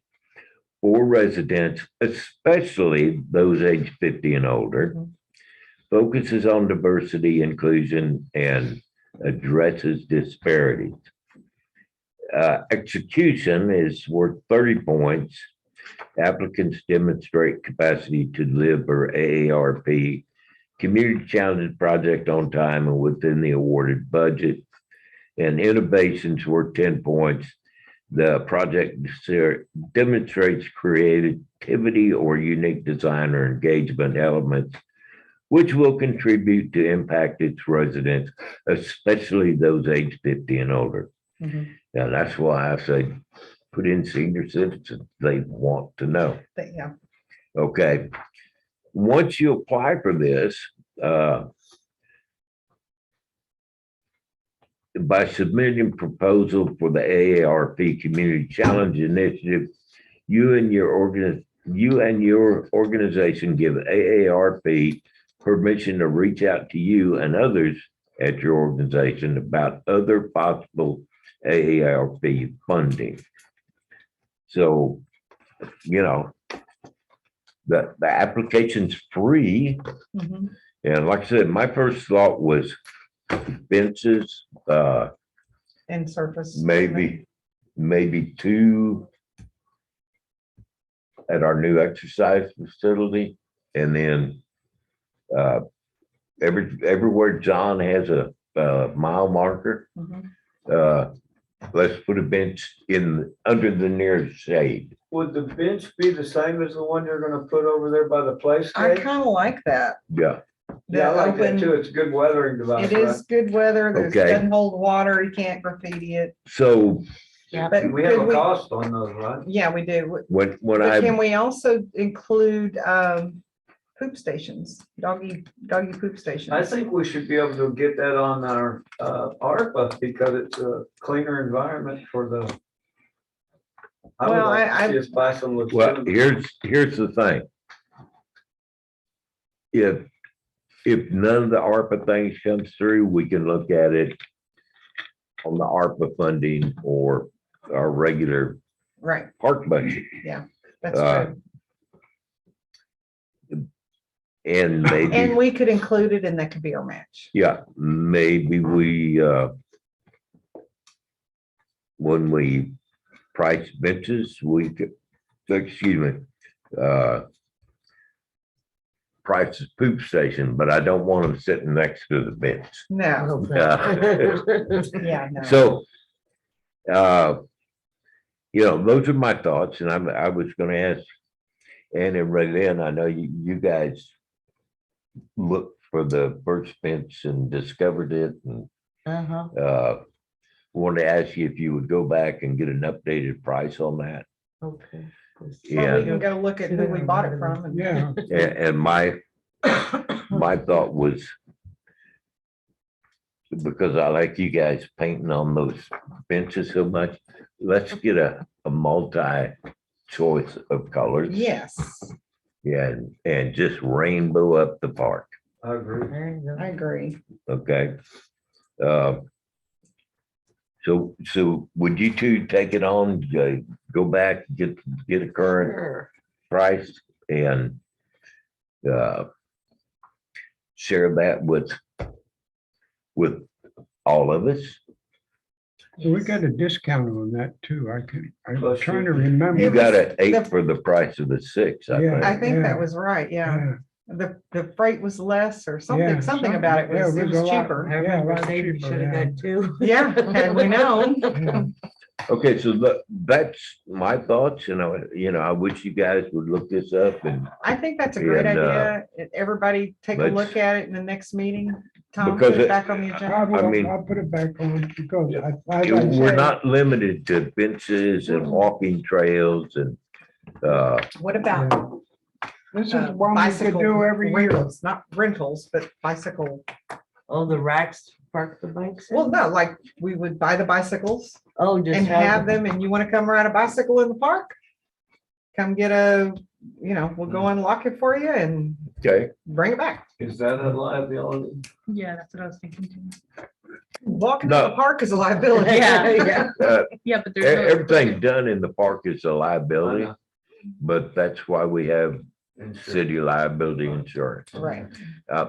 for residents, especially those aged 50 and older. Mhm. Focuses on diversity, inclusion, and addresses disparities. Execution is worth 30 points. Applicants demonstrate capacity to deliver AARP community challenge project on time and within the awarded budget. And innovations worth 10 points. The project demonstrates creativity or unique design or engagement elements, which will contribute to impact its residents, especially those aged 50 and older. Mhm. Now, that's why I say put in senior citizens. They want to know. Yeah. Okay. Once you apply for this, by submitting proposal for the AARP Community Challenge Initiative, you and your organization give AARP permission to reach out to you and others at your organization about other possible AARP funding. So, you know, the application's free. Mhm. And like I said, my first thought was benches, And surface. maybe two at our new exercise facility. And then everywhere John has a mile marker, Mhm. let's put a bench under the nearest shade. Would the bench be the same as the one you're gonna put over there by the place? I kind of like that. Yeah, Yeah, I like that open- too. It's a good weathering device, It right? is good weather. There's Okay. doesn't hold water. You can't graffiti it. so But We have could a we- cost on those, right? Yeah, we do. when But can I, we also include poop stations, doggy poop stations? I think we should be able to get that on our ARPA because it's a cleaner environment for the. I would Well, like I- to see us buy some well, legitimate. here's the thing. If none of the ARPA things comes through, we can look at it on the ARPA funding or our regular Right, park budget. that's Uh, true. And And maybe, we could include it and that could be our match. yeah, maybe we, when we price benches, we could, excuse me, price the poop station, but I don't want them sitting next to the bench. No, Uh, yeah, no. So, those are my thoughts, and I was gonna ask Ann and Raylene, I know you guys looked for the first bench and discovered it, and Uh-huh, wanted to ask you if you would go back and get an updated price on that. okay. Or we And, can go look at who we bought it from. and- Yeah, and my thought was, because I like you guys painting on those benches so much, let's get a multi-choice of colors. Yes, Yeah, and just rainbow up the park, I agree. There you go. I agree. okay? So would you two take it on, go back, get a current Sure. price and share that with all of us? so we got a discount on that too. I'm Plus trying to shipping. remember. You got an the- 8 for the price of the 6, I Yeah. think. I think Yeah. that was right, yeah. Yeah, The freight was less or Yeah, something, something about it yeah, was, it was a lot. cheaper. I Yeah, a remember lot saying you cheaper, should have yeah. got two. Yeah, had we known. Yeah. Okay, so that's my thoughts, and I wish you guys would look this up and I think that's a great And, idea. Everybody take a let's- look at it in the next meeting. Tom, Because put it it- back on the agenda. I mean- will, I'll put it back on because as I we're said, not limited to benches and walking trails and What about this is uh, one we could bicycle do every year. rentals? Not rentals, but bicycle. Oh, the racks, park the bikes? in? Well, no, like we would buy the bicycles Oh, just and have them and you want to come ride a bicycle in the park? Come get we'll go unlock it for you and okay. bring it back. Is that a liability? Yeah, that's what I was thinking too. Walking in No. the park is a liability. Yeah. Yeah, but E- there's. no- Everything done in the park is a liability, I know. but that's why we have Insurance. city liability insurance. Right.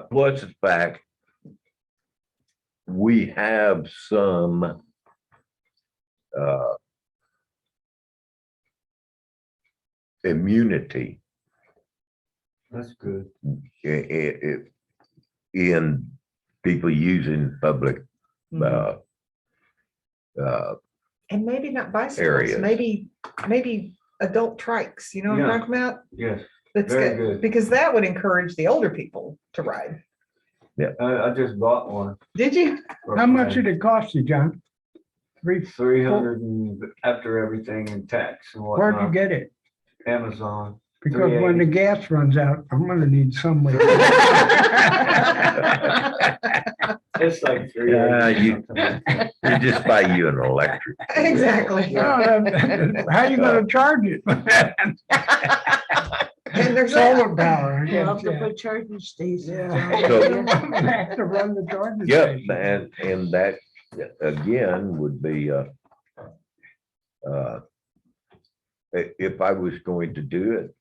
Plus the fact we have some immunity That's good. in people using public Mhm. uh, And maybe not bicycles, Areas. maybe adult trikes, you know what I'm Yeah. talking about? Yes, That's Very good, good. because that would encourage the older people to ride. I just bought one. Did you? for How much friend. did it cost you, John? 300 and after everything and tax and Where'd you whatnot, get it? Amazon. Because when the gas runs out, I'm gonna need somewhere. It's like Yeah, 300. you- we just buy you an electric. Exactly. How you gonna charge it? And there's Solar that. power. I We'll have guess, to yeah. put charging stations. Yeah. So- Have to run the charging Yep, station. and that again would be, if I was going to do it,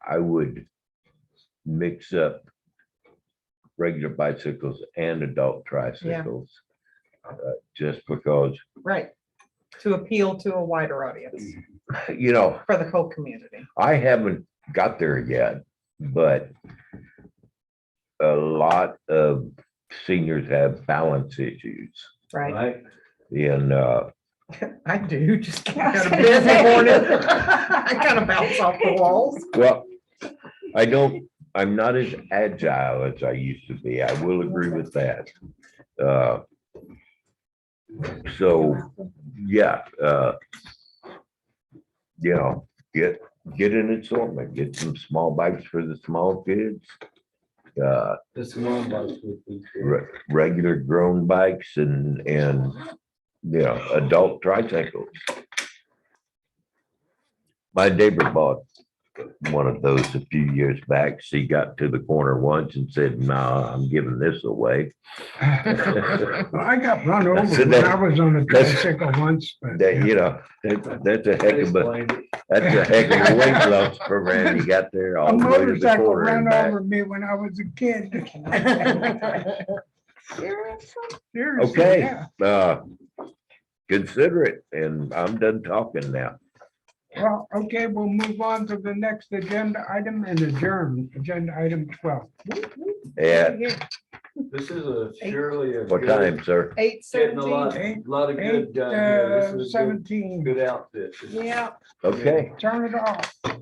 I would mix up regular bicycles and adult tricycles. Just because, Right. To appeal to a wider audience you know, for the whole community. I haven't got there yet, but a lot of seniors have balance issues. Right. Right? And, I do, just got a busy morning. I kind of bounce off the walls. well, I'm not as agile as I used to be. I will agree with that. So, yeah, you know, get an assortment, get some small bikes for the small kids. This one bus would be. Regular grown bikes and, you know, adult tricycles. My neighbor bought one of those a few years back. She got to the corner once and said, "No, I'm giving this away." Well, I got run over So when I that- was on a that's- tricycle once, but. That, you know, that's a heck of a weight loss program you got there A all the way to the motorcycle corner ran and back. over me when I was a kid. Seriously? Seriously, Okay, yeah. consider it, and I'm done talking now. Well, okay, we'll move on to the next agenda item and adjourn, agenda item 12. At This is surely a. what good- time, sir? 8:17. Getting a lot of good 8, done here. This is a good, 17. good outfit. Yeah. Okay. Turn it off.